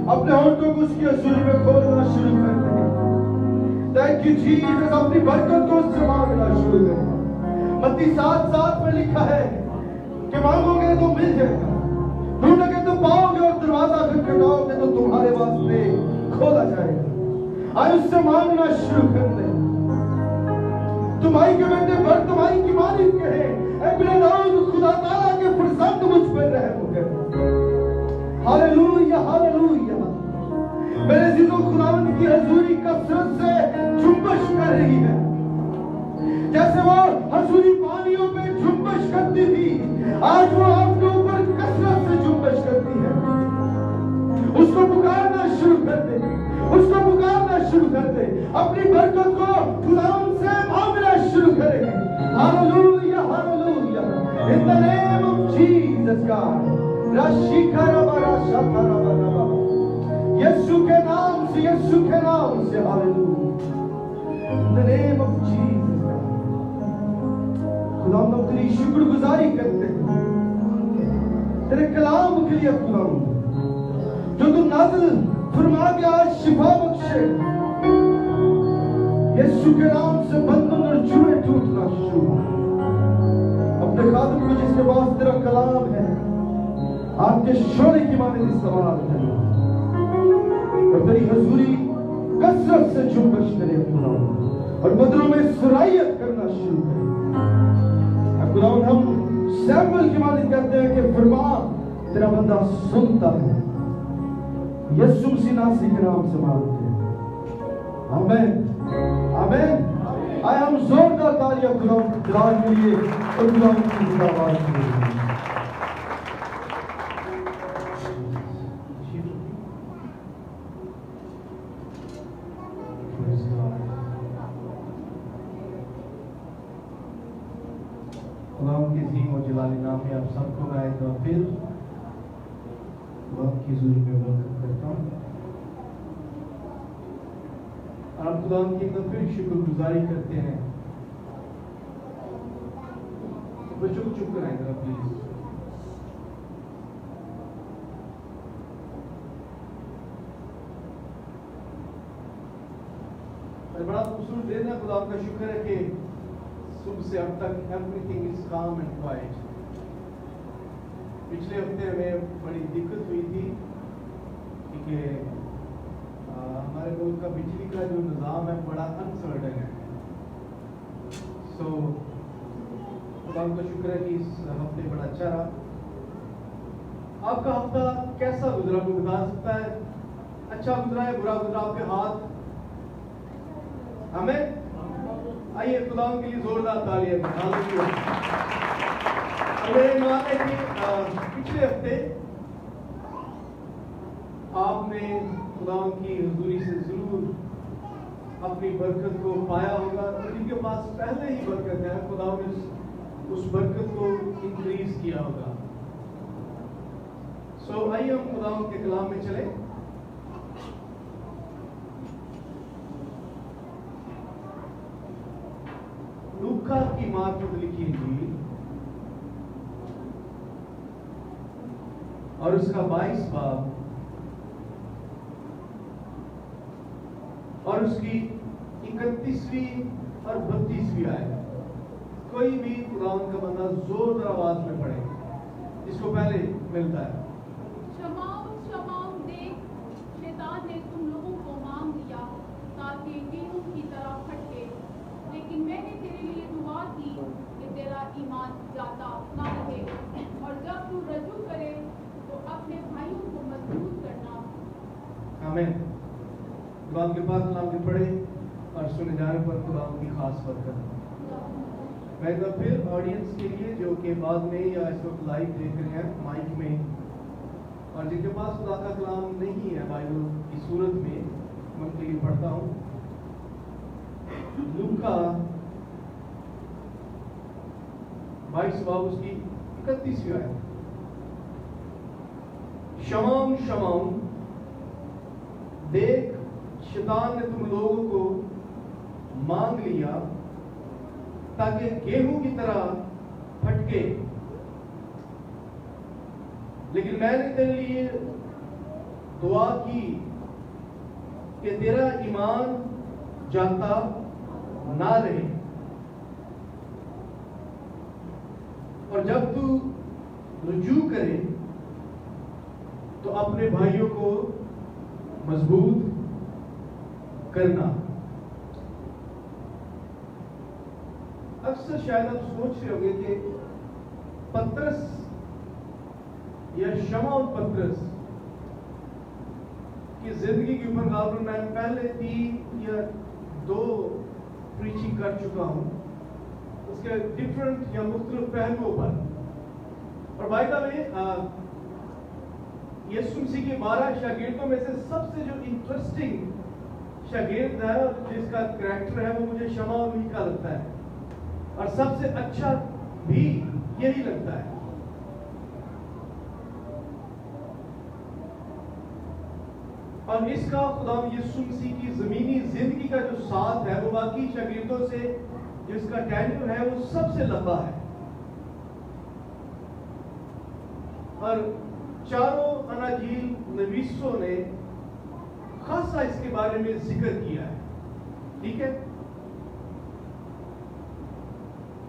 अपने होठों को उसकी हजूरी में खोलना शुरू कर दे। थैंक यू जीसस, अपनी बरकत को उससे मांगना शुरू कर। मत्ती 7:7 में लिखा है कि मांगोगे तो मिल जाएगा, ढूंढोगे तो पाओगे, और दरवाजा खटखटाओगे तो तुम्हारे वास्ते खोला जाएगा। आज उससे मांगना शुरू कर दे। तुम्हारी के बेटे पर तुम्हारी की मालिक कहे, अपने दाऊद खुदा ताला के फरजंद मुझ पर रहम कर। Hallelujah hallelujah. मेरे अज़ीज़ों, खुदावंद की हजूरी कसरत से झुंबश कर रही है, जैसे वो हजूरी पानियों पे झुंबश करती थी, आज वो आपके ऊपर कसरत से झुंबश करती है। उसको पुकारना शुरू कर दे, उसको पुकारना शुरू कर दे, अपनी बरकत को खुदावंद से मांगना शुरू करें। Hallelujah hallelujah. In the name of Jesus God. Yeshu के नाम से, यीशु के नाम से, hallelujah. In the name of Jesus God. खुदावंद हम तेरी शुक्रगुजारी करते हैं तेरे कलाम के लिए खुदावंद, जो तू नाज़िल फरमा के आज शिफा बख्शे। यीशु के नाम से बंधन और जुए टूटना शुरू। अपने खादिम को जिसके पास तेरा कलाम है, आपके शोरे की माने इस्तेमाल करें और तेरी हजूरी कसरत से झुंबश करे खुदावंद, और बदलों में सुरायत करना शुरू करें। खुदावंद, हम सैमुएल की माने कहते हैं कि फरमा तेरा बंदा सुनता है। यीशु मसीह नासरी के नाम से मांगते हैं, आमीन आमीन। आए हम जोरदार तालियां खुदावंद के जलाल के लिए और खुदावंद की जिंदाबाद के लिए। खुदावंद के अज़ीम और जलाली नाम में आप सबको मैं एक बार फिर खुदावंद की हुजूरी में वेलकम करता हूँ। आप खुदावंद की एक बार फिर शुक्रगुजारी करते हैं। बच्चों को चुप कराएं जरा प्लीज। बड़ा खूबसूरत दिन है, खुदा का शुक्र है कि सुबह से अब तक एवरीथिंग इज काम एंड क्वाइट। पिछले हफ्ते में बड़ी दिक्कत हुई का जो निज़ाम है बड़ा अनसर्टन है। सो खुदा का शुक्र है कि इस हफ्ते बड़ा अच्छा रहा। आपका हफ्ता कैसा गुजरा कोई बता सकता है? अच्छा गुजरा है, बुरा गुजरा? आपके हाथ हमें आइए खुदा के लिए जोरदार तालियां। मेरे मान है कि पिछले हफ्ते आपने खुदा की हुजूरी से जरूर अपनी बरकत को पाया होगा। और जिनके पास पहले ही बरकत है, खुदा ने उस बरकत को इंक्रीज किया होगा। सो आइए हम खुदा के कलाम में चले। लूका की मार्फत लिखी इंजील और उसका 22 बाब और उसकी 31वीं और 32वीं आयत। कोई भी खुदा का बंदा जोरदार आवाज में पढ़े जिसको पहले मिलता है। शमाउन शमाउन देख, शैतान ने तुम लोगों को मांग लिया ताकि गेहूं की तरह फटके, लेकिन मैंने तेरे लिए दुआ की कि तेरा ईमान जाता ना रहे, और जब तू रजू करे तो अपने भाइयों को मजबूत करना। आमीन। खुदा के पास कलाम के पढ़े और सुने जाने पर खुदा की खास बरकत। मैं एक बार फिर ऑडियंस के लिए जो कि बाद में या इस वक्त लाइव देख रहे हैं माइक में, और जिनके पास खुदा का कलाम नहीं है बाइबल की सूरत में, मैं उनके लिए पढ़ता हूँ। लूका 22 बाब उसकी 31वीं आयत। शमाउन शमाउन देख, शैतान ने तुम लोगों को मांग लिया ताकि गेहूं की तरह फटके, लेकिन मैंने तेरे लिए दुआ की कि तेरा ईमान जाता ना रहे, और जब तू रुजू करे तो अपने भाइयों को मजबूत करना। अक्सर शायद आप सोच रहे होंगे कि पतरस या शमाउन पतरस की जिंदगी के ऊपर गाबल मैं पहले 3 या 2 प्रीचिंग कर चुका हूं, उसके डिफरेंट या मुख्तलिफ पहलुओं पर। और बाइबल में यीशु मसीह के 12 शागिर्दों में से सबसे जो इंटरेस्टिंग शागिर्द है और जिसका कैरेक्टर है वो मुझे शमाउन ही का लगता है, और सबसे अच्छा भी यही लगता है। और इसका खुदा यीशु मसीह की जमीनी जिंदगी का जो साथ है वो बाकी शागिर्दों से जिसका टेन्योर है वो सबसे लंबा है। और चारों अनाजील नबीसों ने खासा इसके बारे में जिक्र किया है, ठीक है।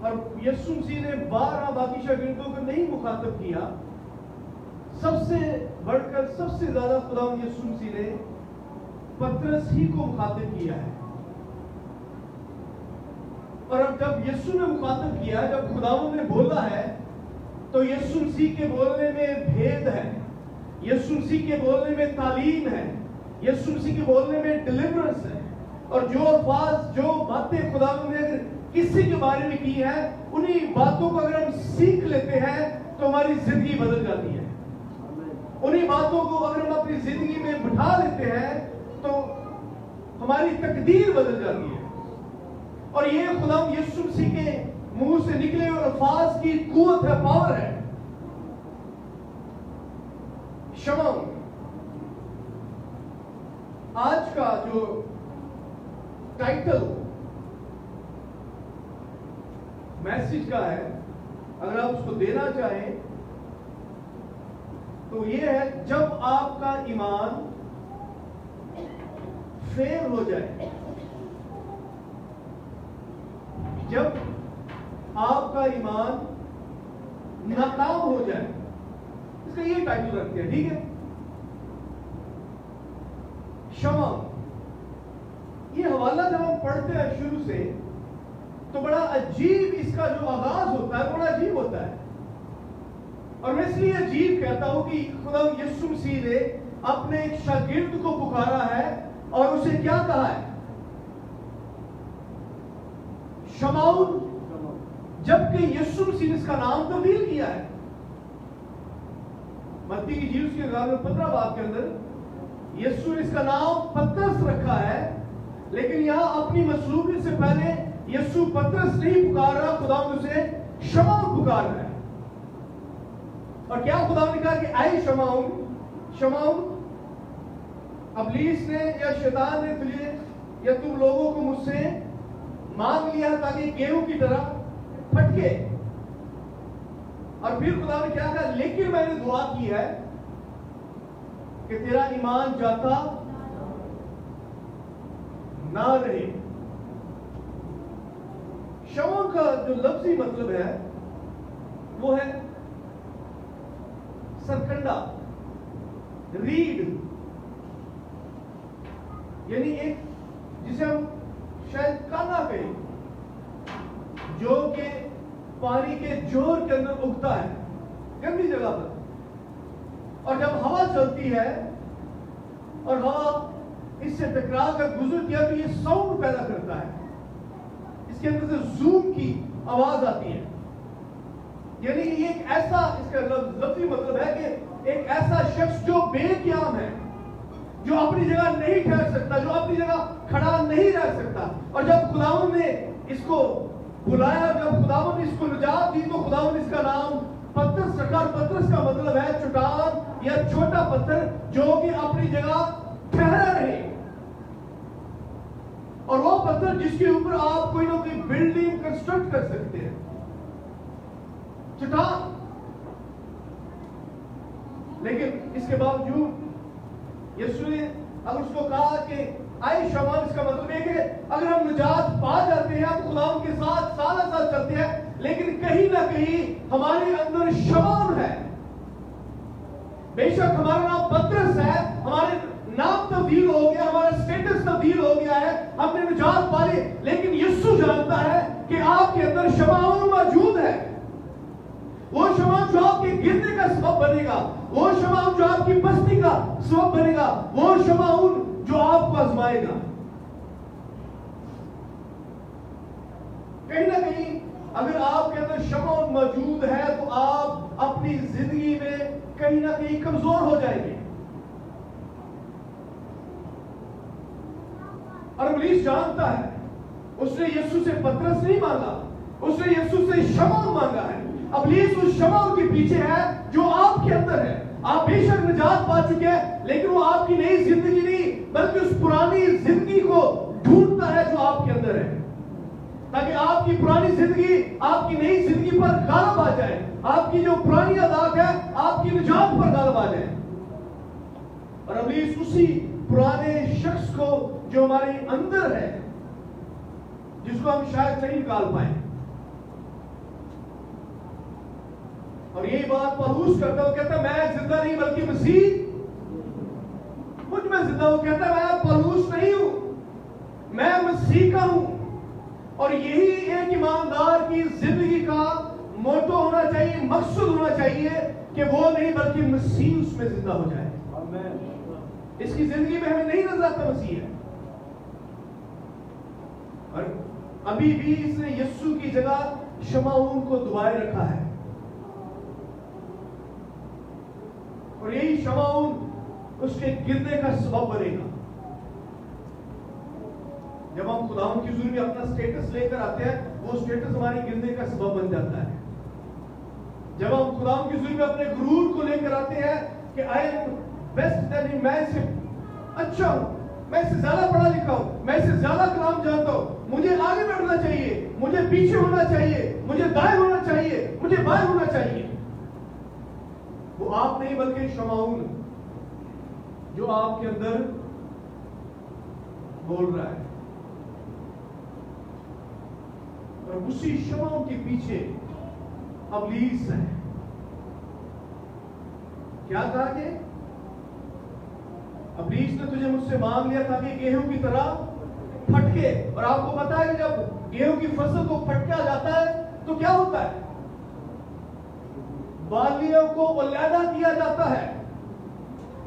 और यीशु मसीह ने 12 बाकी शागिर्दों को नहीं मुखातब किया, सबसे बढ़कर सबसे ज्यादा खुदा यीशु मसीह ने पतरस ही को मुखातब किया है। और अब जब यीशु ने मुखातब किया, जब खुदावंद ने बोला है, तो यीशु मसीह के बोलने में भेद है, यीशु मसीह के बोलने में तालीम है, यीशु मसीह के बोलने में डिलीवरेंस है। और जो अल्फाज जो बातें खुदावंद ने अगर किसी के बारे में की है, उन्हीं बातों को अगर हम सीख लेते हैं तो हमारी जिंदगी बदल जाती है। उन्हीं बातों को अगर हम अपनी जिंदगी में बिठा लेते हैं तो हमारी तकदीर बदल जाती है। और ये खुदा यीशु मसीह के मुंह से निकले हुए अल्फाज की कुव्वत है, पावर है। शमाउन आज का जो टाइटल मैसेज का है, अगर आप उसको देना चाहें तो ये है, जब आपका ईमान फेल हो जाए, जब आपका ईमान नाकाम हो जाए, इसका ये टाइटल रखते हैं, ठीक है। शमाउन ये हवाला जब हम पढ़ते हैं शुरू से, तो बड़ा अजीब इसका जो आगाज होता है बड़ा अजीब होता है। और मैं इसलिए अजीब कहता हूं कि खुदा यीशु मसीह ने अपने एक शागिर्द को पुकारा है और उसे क्या कहा है? शमाउन, जबकि यीशु मसीह ने इसका नाम तब्दील किया है। मत्ती की जीव के 15 बाब के अंदर यीशु ने इसका नाम पतरस रखा है, लेकिन यहां अपनी मसलूबियत से पहले यीशु पतरस नहीं पुकार रहा, खुदा उसे शमाउन पुकार रहा है। और क्या खुदा ने कहा कि आई शमाउन, शमाउन, इब्लीस ने या शैतान ने तुझे या तुम लोगों को मुझसे मांग लिया ताकि गेहूं की तरह फटके। और फिर खुदा ने क्या कहा? लेकिन मैंने दुआ की है कि तेरा ईमान जाता ना रहे। शमाउन का जो लफ्जी मतलब है वो है सरकंडा, रीड, यानी एक जिसे हम शायद काना कहें, जो कि पानी के जोर के अंदर उगता है गंदी जगह पर। और जब हवा चलती है और हवा इससे टकरा कर गुजरती है तो ये साउंड पैदा करता है, इसके अंदर से जूम की आवाज आती है। यानी ये एक ऐसा, इसका लफ्जी मतलब है कि एक ऐसा शख्स जो बेक़याम है, जो अपनी जगह नहीं ठहर सकता, जो अपनी जगह खड़ा नहीं रह सकता। और जब खुदावंद ने इसको बुलाया, जब खुदावंद ने इसको निजात दी, तो खुदावंद ने इसका नाम पतरस रखा। पतरस का मतलब है चट्टान या छोटा पत्थर जो कि अपनी जगह ठहरा रहे। और वो पत्थर जिसके ऊपर आप कोई ना कोई बिल्डिंग कंस्ट्रक्ट कर सकते हैं, चट्टान। लेकिन इसके बावजूद यीशु ने अगर उसको कहा कि आई शमाउन, इसका मतलब है कि अगर हम निजात पा जाते हैं, हम खुदा के साथ साल साल चलते हैं, लेकिन कहीं ना कहीं हमारे अंदर शमाउन है। बेशक हमारा नाम पतरस है, हमारे नाम तब्दील हो गया, हमारा स्टेटस तब्दील हो गया है, हमने निजात पा ली, लेकिन यीशु जानता है कि आपके अंदर शमाउन मौजूद है। वो शमाउन जो आपके गिरने का सबब बनेगा, वो शमाउन जो आपकी बस्ती का सबब बनेगा, वो शमाउन जो आपको आजमाएगा। कहीं ना कहीं अगर आपके अंदर शमाउन मौजूद है तो आप अपनी जिंदगी में कहीं ना कहीं कमजोर हो जाएंगे। और इब्लीस जानता है, उसने यीशु से पतरस नहीं मांगा, उसने यीशु से शमाउन मांगा है। इब्लीस उस शमाउन के पीछे है जो आपके अंदर है। आप बेशक निजात पा चुके हैं, लेकिन वो आपकी नई जिंदगी नहीं बल्कि उस पुरानी जिंदगी को ढूंढता है जो आपके अंदर है, ताकि आपकी पुरानी जिंदगी आपकी नई जिंदगी पर गालिब आ जाए, आपकी जो पुरानी आदत है आपकी निजात पर गालिब आ जाए। और इब्लीस उसी पुराने शख्स को जो हमारे अंदर है, जिसको हम शायद नहीं निकाल पाए, और यही बात पौलुस करता है, कहता मैं जिंदा नहीं बल्कि मसीह मुझ में जिंदा हूं। कहता मैं पौलुस नहीं हूं, मैं मसीह का हूं। और यही एक ईमानदार की जिंदगी का मोटो होना चाहिए, मकसद होना चाहिए कि वो नहीं बल्कि मसीह उसमें जिंदा हो जाए। आमीन। इसकी जिंदगी में हमें नहीं नजर आता मसीह है, और अभी भी इसने यीशु की जगह शमाउन को दुआए रखा है। और यही शमाउन उसके गिरने का सबब बनेगा। जब हम खुदावंद की हुजूर में अपना स्टेटस लेकर आते हैं, वो स्टेटस हमारे गिरने का सबब बन जाता है। जब हम खुदावंद की हुजूर में अपने गुरूर को लेकर आते हैं कि I am best than him, मैं इससे अच्छा हूं, मैं इससे ज्यादा पढ़ा लिखा हूं, मैं इससे ज्यादा कलाम जानता हूं, मुझे आगे बढ़ना चाहिए, मुझे पीछे होना चाहिए, मुझे दाएं होना चाहिए, मुझे बाएं होना चाहिए। वो आप नहीं बल्कि शमाउन जो आपके अंदर बोल रहा है। और उसी शमाउन के पीछे इब्लीस है। क्या कहा कि इब्लीस ने तुझे मुझसे मांग लिया ताकि गेहूं की तरह फटके। और आपको पता है कि जब गेहूं की फसल को फटका जाता है तो क्या होता है? बालियों को अलहदा किया जाता है।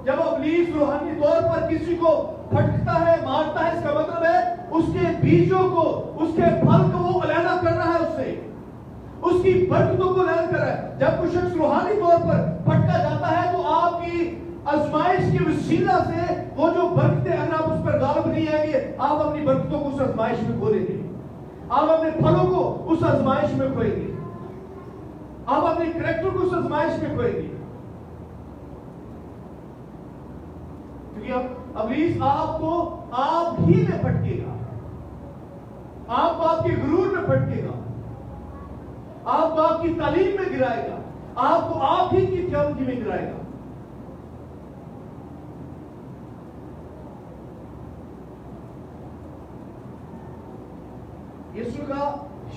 जब इब्लीस रूहानी तौर पर किसी को फटकता है, मारता है, इसका मतलब है उसके बीजों को, उसके फल को वो अलहदा कर रहा है, उससे उसकी बरकतों को अलहदा कर रहा है। जब कोई शख्स रूहानी तौर पर फटका जाता है तो आपकी आजमाइश के वसीला से वो जो बरकतें, अगर आप उस पर गालिब नहीं आएंगे, आप अपनी बरकतों को उस आजमाइश में खो लेंगे, आप अपने फलों को उस आजमाइश में खोएंगे, आप अपने करैक्टर को उस आजमाइश में खोएंगे। क्योंकि अब इब्लीस आपको आप ही में फटकेगा, आपको आपके गुरूर में फटकेगा, आपको आपकी तालीम में गिराएगा, आपको आप ही की थियोलॉजी में गिराएगा। यीशु का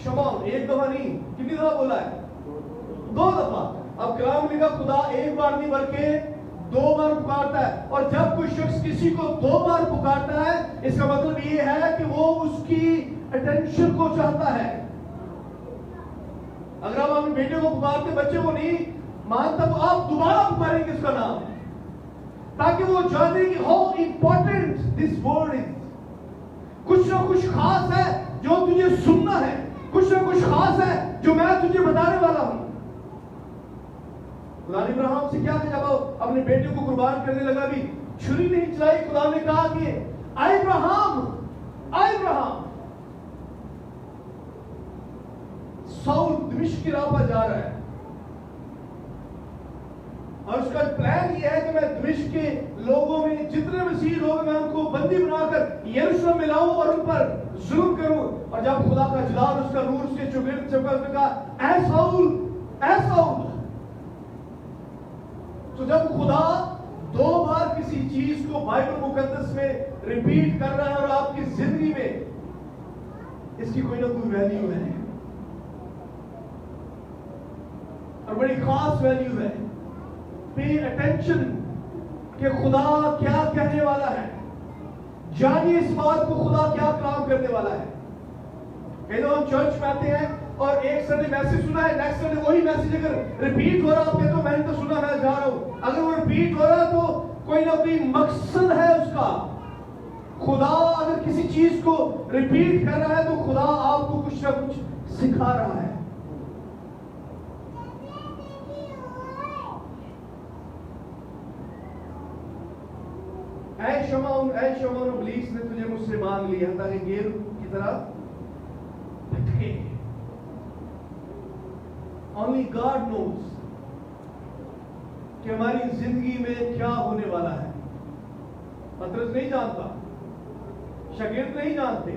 शमाउन एक दफा नहीं, कितनी दफा बोला है? 2 दफा। अब कलाम लिखा खुदा एक बार नहीं बल्कि 2 बार पुकारता है। और जब कोई शख्स किसी को 2 बार पुकारता है, इसका मतलब ये है कि वो उसकी अटेंशन को चाहता है। अगर आप अपने बेटे को पुकारते, बच्चे को नहीं मानता, तो आप दोबारा पुकारेंगे उसका नाम, ताकि वो जाने कि how important this word is. कुछ ना कुछ खास है जो तुझे सुनना है, कुछ ना कुछ खास है जो मैं तुझे बताने वाला हूं। खुदा ने इब्राहिम से क्या कहा जब अपने बेटे को कुर्बान करने लगा, भी छुरी नहीं चलाई, खुदा ने कहा कि इब्राहिम, इब्राहिम। साउल दमिश्क की राह पर जा रहा है और उसका प्लान यह है कि मैं दमिश्क के लोगों में जितने मसीह लोग, मैं उनको बंदी बनाकर यरूशलेम में लाऊं और उन पर जुल्म करूं। और जब खुदा का जलाल, उसका नूर उसके चुगिर्द चमका, उसने कहा ऐ साउल, ऐ साउल। तो जब खुदा 2 बार किसी चीज को बाइबल मुकद्दस में रिपीट कर रहा है और आपकी जिंदगी में इसकी कोई ना कोई वैल्यू है और बड़ी खास वैल्यू है। पे अटेंशन कि खुदा क्या कहने वाला है, जानिए इस बात को खुदा क्या काम करने वाला है। कई लोग चर्च में आते हैं और एक संडे मैसेज सुना है, नेक्स्ट संडे वही मैसेज अगर रिपीट हो रहा है तो मैंने तो सुना, मैं जा रहा हूं। अगर वो रिपीट हो रहा है तो कोई ना कोई मकसद है उसका। खुदा अगर किसी चीज को रिपीट कर रहा है तो खुदा आपको कुछ ना कुछ सिखा रहा है। ऐ शमाउन, इब्लीस ने तुझे मुझसे मांग लिया ताकि गेर की तरह भटके। Only God knows कि हमारी जिंदगी में क्या होने वाला है। पतरस नहीं जानता, शागिर्द नहीं जानते,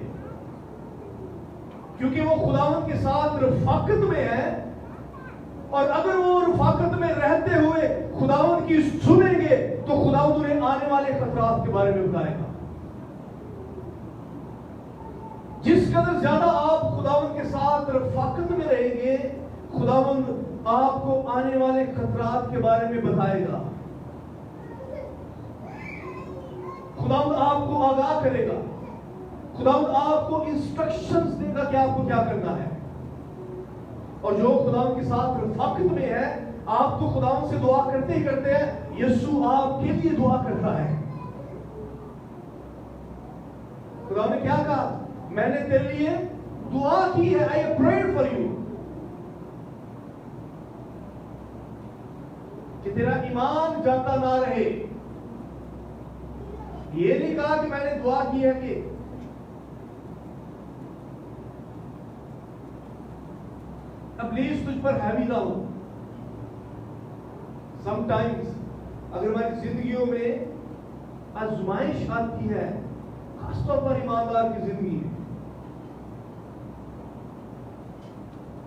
क्योंकि वो खुदावंद के साथ रफाकत में है। और अगर वो रफाकत में रहते हुए खुदावंद की सुनेंगे तो खुदावंद उन्हें आने वाले खतरात के बारे में बताएगा। जिस कदर ज्यादा आप खुदावंद के साथ रफाकत में रहेंगे, खुदावंद आपको आने वाले खतरात के बारे में बताएगा। खुदावंद आपको आगाह करेगा, खुदावंद आपको इंस्ट्रक्शंस देगा कि आपको क्या करना है। और जो खुदावंद के साथ रफाकत में है, आप तो खुदावंद से दुआ करते ही करते हैं, यीशु आपके लिए दुआ कर रहा है। खुदा ने क्या कहा? मैंने तेरे लिए दुआ की है, I have prayed for you. कि तेरा ईमान जाता ना रहे। ये नहीं कहा कि मैंने दुआ की है कि इब्लीस तुझ पर हैवी ना हो। समटाइम्स अगर हमारी जिंदगियों में आजमाइश आती है, खासतौर पर ईमानदार की जिंदगी में,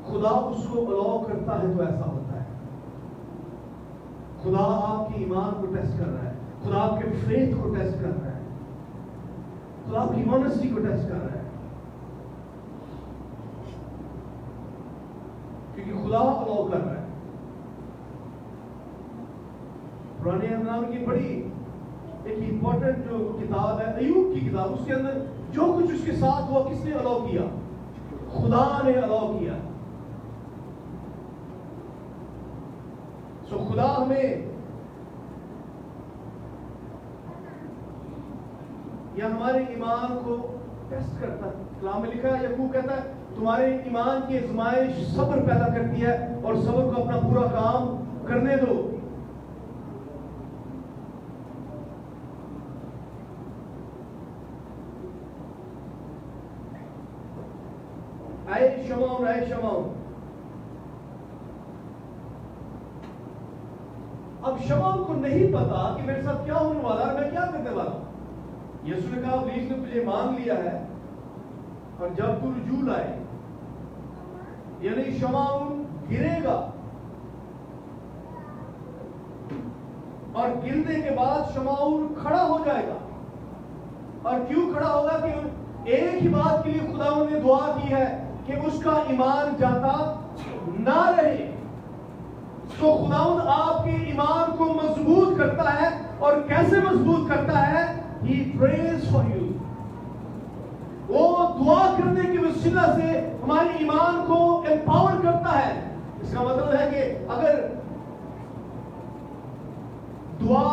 खुदा उसको अलाउ करता है तो ऐसा होता है। खुदा आपके ईमान को टेस्ट कर रहा है, खुदा आपके फेथ को टेस्ट कर रहा है, खुदा आपकी ऑनेस्टी को टेस्ट कर रहा है, क्योंकि खुदा अलाउ कर रहा है। पुराने नाम की बड़ी एक इंपॉर्टेंट इम्पोर्टेंट जो किताब है अय्यूब की किताब, उसके अंदर जो कुछ उसके साथ हुआ किसने अलाउ किया? खुदा ने अलाउ किया। सो खुदा हमें या हमारे ईमान को टेस्ट करता है। कलाम में लिखा है, याकूब कहता है तुम्हारे ईमान की आजमाइश सब्र पैदा करती है और सब्र को अपना पूरा काम करने दो। आए शमौन। अब शमौन को नहीं पता कि मेरे साथ क्या होने वाला है, मैं क्या करने वाला हूं। यीशु ने कहा प्लीज ने तुझे मान लिया है और जब तू रुजू लाए, यानी शमौन गिरेगा और गिरने के बाद शमौन खड़ा हो जाएगा। और क्यों खड़ा होगा? कि एक ही बात के लिए खुदावंद ने दुआ की है कि उसका ईमान जाता ना रहे। तो खुदावंद आपके ईमान को मजबूत करता है। और कैसे मजबूत करता है? He prays for you। वो दुआ करने की वसीला से हमारे ईमान को एम्पावर करता है। इसका मतलब है कि अगर दुआ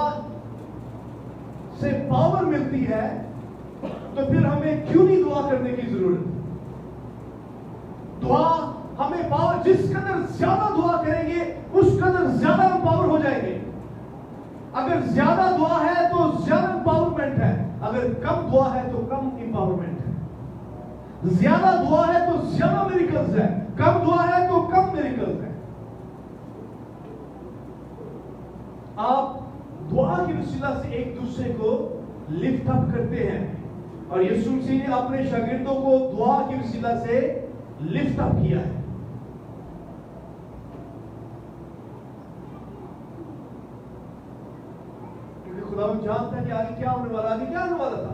से पावर मिलती है तो फिर हमें क्यों नहीं दुआ करने की जरूरत? दुआ हमें पावर, जिस कदर ज्यादा दुआ करेंगे उस कदर ज्यादा हम पावर हो जाएंगे। अगर ज्यादा दुआ है तो ज्यादा एम्पावरमेंट है, अगर कम दुआ है तो कम एम्पावरमेंट है। ज्यादा दुआ है तो ज्यादा मिरेकल्स है, कम दुआ है तो कम मिरेकल्स है। आप दुआ की वसीला से एक दूसरे को लिफ्ट अप करते हैं और यीशु मसीह ने अपने शागिर्दों को दुआ की वसीला से लिफ्ट अप किया है। खुदा जानता है कि आगे क्या होने वाला। आगे क्या होने वाला था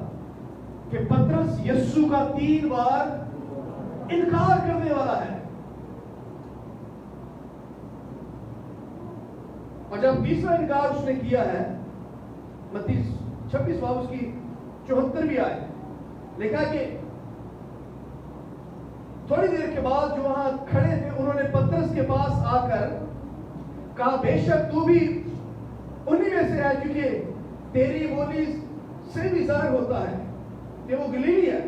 कि पतरस यीशु का 3 बार इनकार करने वाला है। और जब तीसरा इनकार उसने किया है, मत्ती 26 बाब उसकी 74 भी आए, लिखा कि थोड़ी देर के बाद जो वहां खड़े थे उन्होंने पतरस के पास आकर कहा बेशक तू भी उन्हीं में से है, क्योंकि तेरी बोली से भी जाहिर होता है कि वो गलीली है।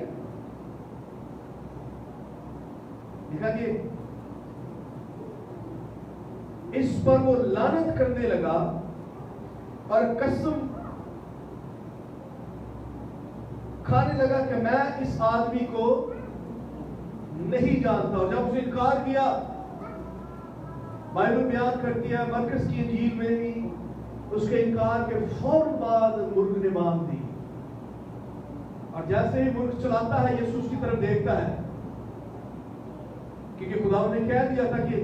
लिखा कि इस पर वो लानत करने लगा और कसम खाने लगा कि मैं इस आदमी को नहीं जानता। और जब उसने इनकार किया, बाइबल बयान करती है मरकस की इंजील में भी उसके इनकार के फौरन बाद मुर्ग ने मांग दी। और जैसे ही मुर्ग चलाता है यीशु उसकी तरफ देखता है, क्योंकि खुदा ने कह दिया था कि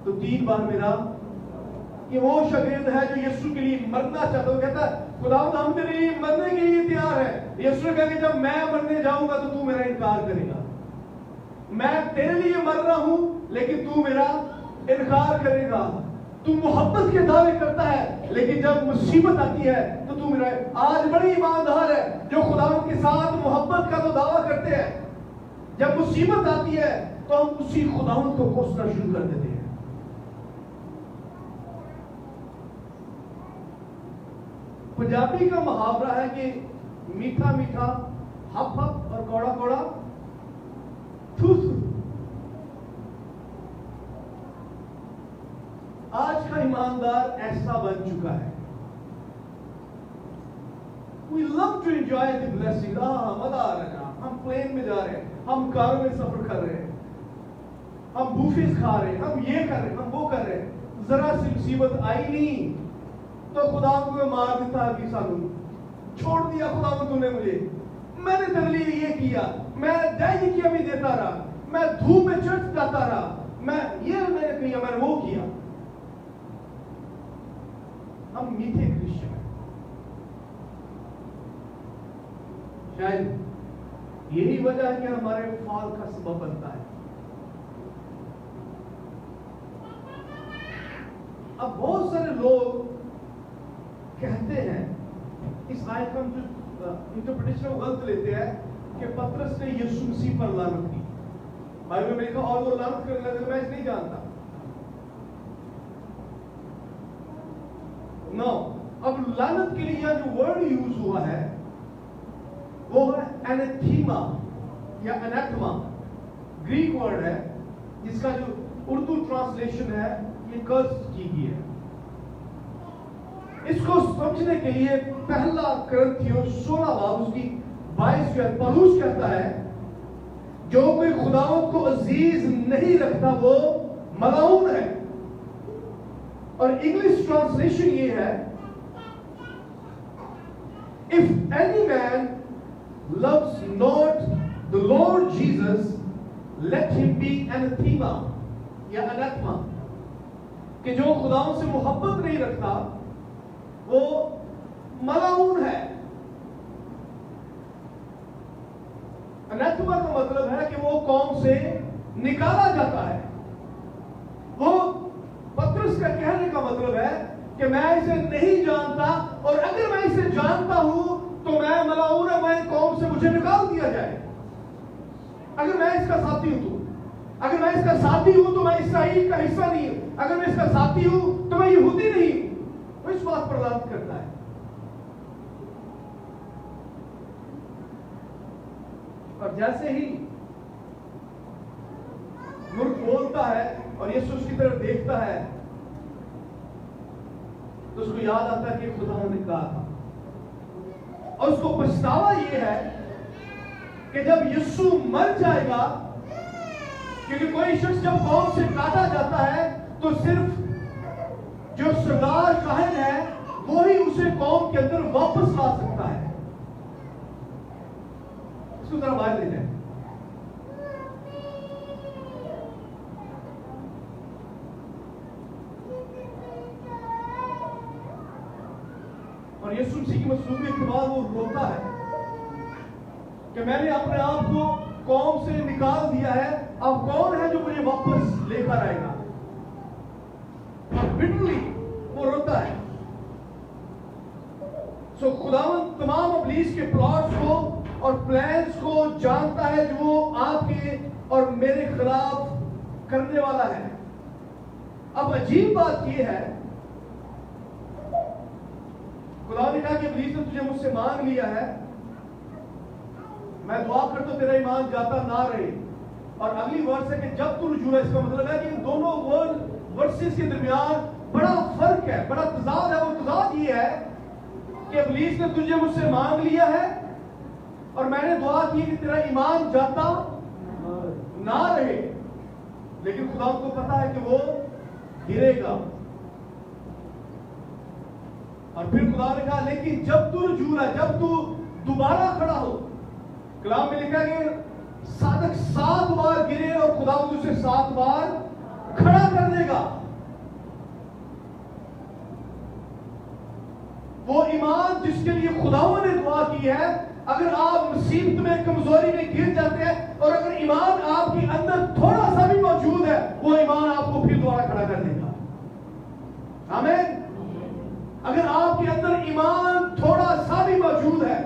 तो 3 बार मेरा, कि वो शागिर्द है जो यीशु के लिए मरना चाहता है। कहता है खुदा हम तेरे लिए मरने के लिए तैयार है। यीशु ने कहा कि जब मैं मरने जाऊंगा तो तू मेरा इनकार करेगा। मैं तेरे लिए मर रहा हूं लेकिन तू मेरा इनकार करेगा। तू मोहब्बत के दावे करता है लेकिन जब मुसीबत आती है तो तू मेरा। आज बड़ी ईमानदार है जो खुदावंद के साथ मोहब्बत का तो दावा करते हैं, जब मुसीबत आती है तो हम उसी खुदावंद को कोसना शुरू कर देते हैं। पंजाबी का मुहावरा है कि मीठा मीठा हप हप और कौड़ा कौड़ा थू थू। आज का ईमानदार ऐसा बन चुका है। We love to enjoy the blessing। मजा आ रहा है, हम प्लेन में जा रहे हैं, हम कारों में सफर कर रहे हैं, हम बूफेस खा रहे हैं, हम ये कर रहे हैं, हम वो कर रहे हैं। जरा सी मुसीबत आई नहीं तो खुदा को मार देता कि सानू छोड़ दिया खुदा तूने मुझे, मैंने तेरे लिए ये किया, मैं दही किया भी देता रहा, मैं धूप में चढ़ जाता रहा, मैं ये मैंने किया, मैंने वो किया। हम मीठे क्रिश्चियन हैं। शायद यही वजह है कि हमारे फॉल का सबब बनता है। अब बहुत सारे लोग कहते हैं इस आयत का हम जो इंटरप्रिटेशन वो गलत लेते हैं कि पतरस ने यीशु मसीह पर लानत की। बाइबल में लिखा और वो लानत करने लगे, मैं नहीं जानता। नो, अब लानत के लिए यह जो वर्ड यूज हुआ है वो है एनेथीमा या एनेथमा, ग्रीक वर्ड है जिसका जो उर्दू ट्रांसलेशन है ये कर्स की गई है। इसको समझने के लिए पहला करंथियों 16 बाब उसकी 22 में पौलुस कहता है जो कोई खुदावंद को अजीज नहीं रखता वो मलाऊन है। और इंग्लिश ट्रांसलेशन ये है, if any man loves not the Lord Jesus, let him be anathema या अनाथमा, कि जो खुदाओं से मोहब्बत नहीं रखता वो मलाऊन है। अनाथमा का मतलब है कि वो कौम से निकाला जाता है। वो पतरस का कहने का मतलब है कि मैं इसे नहीं जानता, और अगर मैं इसे जानता हूं तो मैं मलाऊन है, मैं कौम से मुझे निकाल दिया जाए। अगर मैं इसका साथी हूं तो, अगर मैं इसका साथी हूं तो मैं इसराइल का हिस्सा नहीं हूं, अगर मैं इसका साथी हूं तो मैं यहूदी नहीं हूं। वो इस बात पर लानत करता है। और जैसे ही मूर्ख बोलता है और यीशु उसकी तरफ देखता है तो उसको याद आता है कि खुदा ने कहा था, और उसको पछतावा ये है कि जब यीशु मर जाएगा, क्योंकि कोई शख्स जब कौम से काटा जाता है तो सिर्फ जो सरदार काहिन है वो ही उसे कौम के अंदर वापस ला सकता है। इसको जरा बाहर ले जाए। और यीशु मसीह की मसलूबियत के बाद वो रोता है कि मैंने अपने आप को कौम से निकाल दिया है, अब कौन है जो मुझे वापस लेकर आएगा। और बिटरली वो रोता है। सो खुदावंद तमाम इब्लीस के प्लॉट्स को और प्लान्स को जानता है जो वो आपके और मेरे खिलाफ करने वाला है। अब अजीब बात यह है, खुदा ने कहा कि इब्लीस ने तुझे मुझसे मांग लिया है, मैं दुआ करता हूं तेरा ईमान जाता ना रहे। और अगली वर्स है कि जब तू रुजू है, इसका मतलब है कि इन दोनों वर्सेस के दरमियान बड़ा फर्क है, बड़ा तजाद है। वो तजाद ये है कि इब्लीस ने तुझे मुझसे मांग लिया है और मैंने दुआ की कि तेरा ईमान जाता ना रहे, लेकिन खुदा को पता है कि वो गिरेगा। और फिर खुदा ने कहा लेकिन जब तू रुजू है, जब तू दोबारा खड़ा हो, कलाम में लिखा है कि साधक 7 बार गिरे और खुदा उसे 7 बार खड़ा कर देगा। वो ईमान जिसके लिए खुदाओं ने दुआ की है, अगर आप मुसीबत में कमजोरी में गिर जाते हैं और अगर ईमान आपके अंदर थोड़ा सा भी मौजूद है, वो ईमान आपको फिर दोबारा खड़ा कर देगा। आमीन। अगर आपके अंदर ईमान थोड़ा सा भी मौजूद है,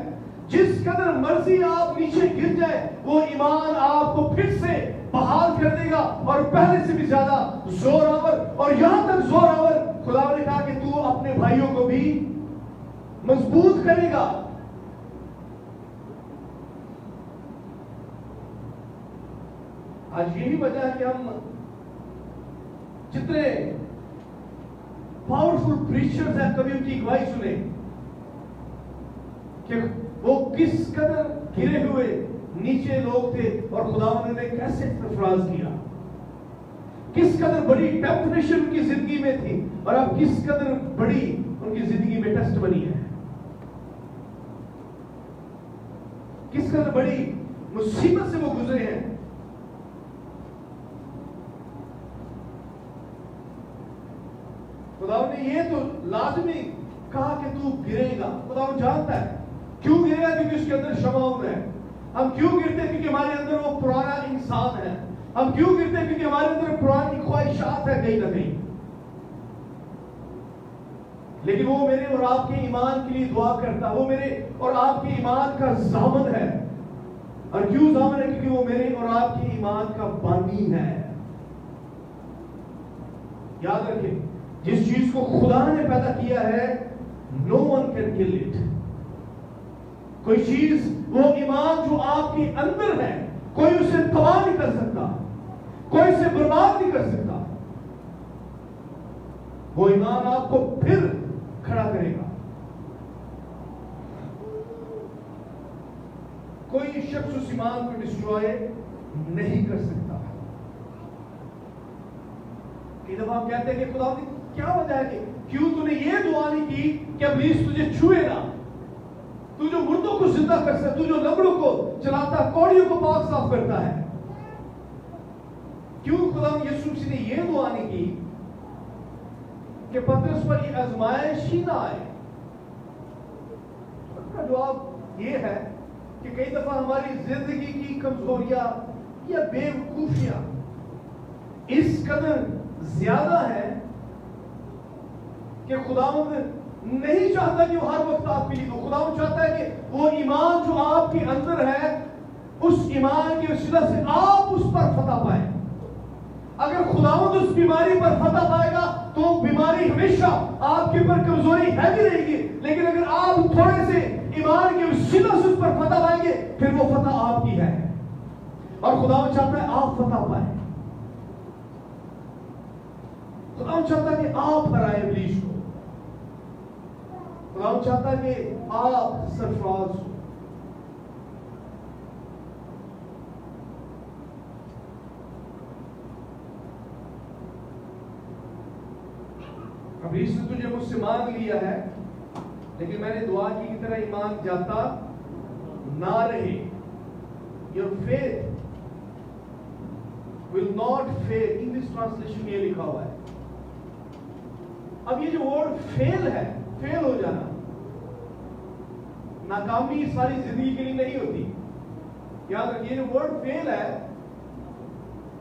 जिस कदर मर्जी आप नीचे गिर जाए, वो ईमान आपको फिर से बहाल कर देगा और पहले से भी ज्यादा जोरावर, और यहां तक जोरावर खुदा ने कहा कि तू अपने भाइयों को भी मजबूत करेगा। आज यही वजह है कि हम जितने पावरफुल प्रीचर्स हैं, कभी उनकी गवाही सुने कि वो किस कदर गिरे हुए नीचे लोग थे और खुदावंद ने कैसे सरफराज किया, किस कदर बड़ी टेम्पटेशन उनकी जिंदगी में थी और अब किस कदर बड़ी उनकी जिंदगी में टेस्ट बनी है, किस कदर बड़ी मुसीबत से वो गुजरे हैं। खुदावंद ने ये तो लाजमी कहा कि तू गिरेगा। खुदावंद जानता है क्यों गिरेगा, क्योंकि उसके अंदर शमाउन है। हम क्यों गिरते हैं? क्योंकि हमारे अंदर वो पुराना इंसान है। हम क्यों गिरते हैं? क्योंकि हमारे अंदर पुरानी ख्वाहिशात है कहीं ना कहीं। लेकिन वो मेरे और आपके ईमान के लिए दुआ करता है। वो मेरे और आपके ईमान का ज़ामन है। और क्यों ज़ामन है? क्योंकि वो मेरे और आपके ईमान का बानी है। याद रखें, जिस चीज को खुदा ने पैदा किया है, no one can kill it. कोई चीज, वो ईमान जो आपके अंदर है, कोई उसे तबाह नहीं कर सकता, कोई उसे बर्बाद नहीं कर सकता। वो ईमान आपको फिर खड़ा करेगा। कोई शख्स उस ईमान को डिस्ट्रॉय नहीं कर सकता। कई दफा हम कहते हैं कि खुदा की क्या वजह है कि क्यों तूने ये दुआ नहीं की कि इब्लीस तुझे छुए ना। तू जो मुर्दों को जिंदा कर सकता, तू जो लंगड़ों को चलाता, कौड़ियों को पाक साफ करता है, क्यों खुदा यीशु मसीह ने ये दुआ नहीं की कि पतरस पर ये आजमाइश ही ना आए? उसका जवाब ये है कि कई दफा हमारी जिंदगी की कमजोरियां या बेवकूफियां इस कदर ज्यादा है कि खुदावंद नहीं चाहता कि वो हर वक्त आपके लिए हो। खुदावंद चाहता है कि वो ईमान जो आपके अंदर है, उस ईमान की वसीला से आप उस पर फतह पाए। अगर खुदावंद उस बीमारी पर फतह पाएगा तो बीमारी हमेशा आपके ऊपर कमजोरी है भी रहेगी, लेकिन अगर आप थोड़े से ईमान की वसीला से उस पर फतह पाएंगे, फिर वो फतह आपकी है। और खुदावंद चाहता है आप फतह पाए। खुदावंद चाहता है कि आप हराए इब्लीस को। खुदावंद चाहता है कि आप सरफराज हो। अभी इसने तुझे मुझसे मांग लिया है, लेकिन मैंने दुआ की तरह ईमान जाता ना रहे। Your faith will not fail। English translation में ये लिखा हुआ है। अब ये जो वर्ड फेल है, फेल हो जाना, नाकामी सारी जिंदगी के लिए नहीं होती। याद रखिए, जो वर्ड फेल है,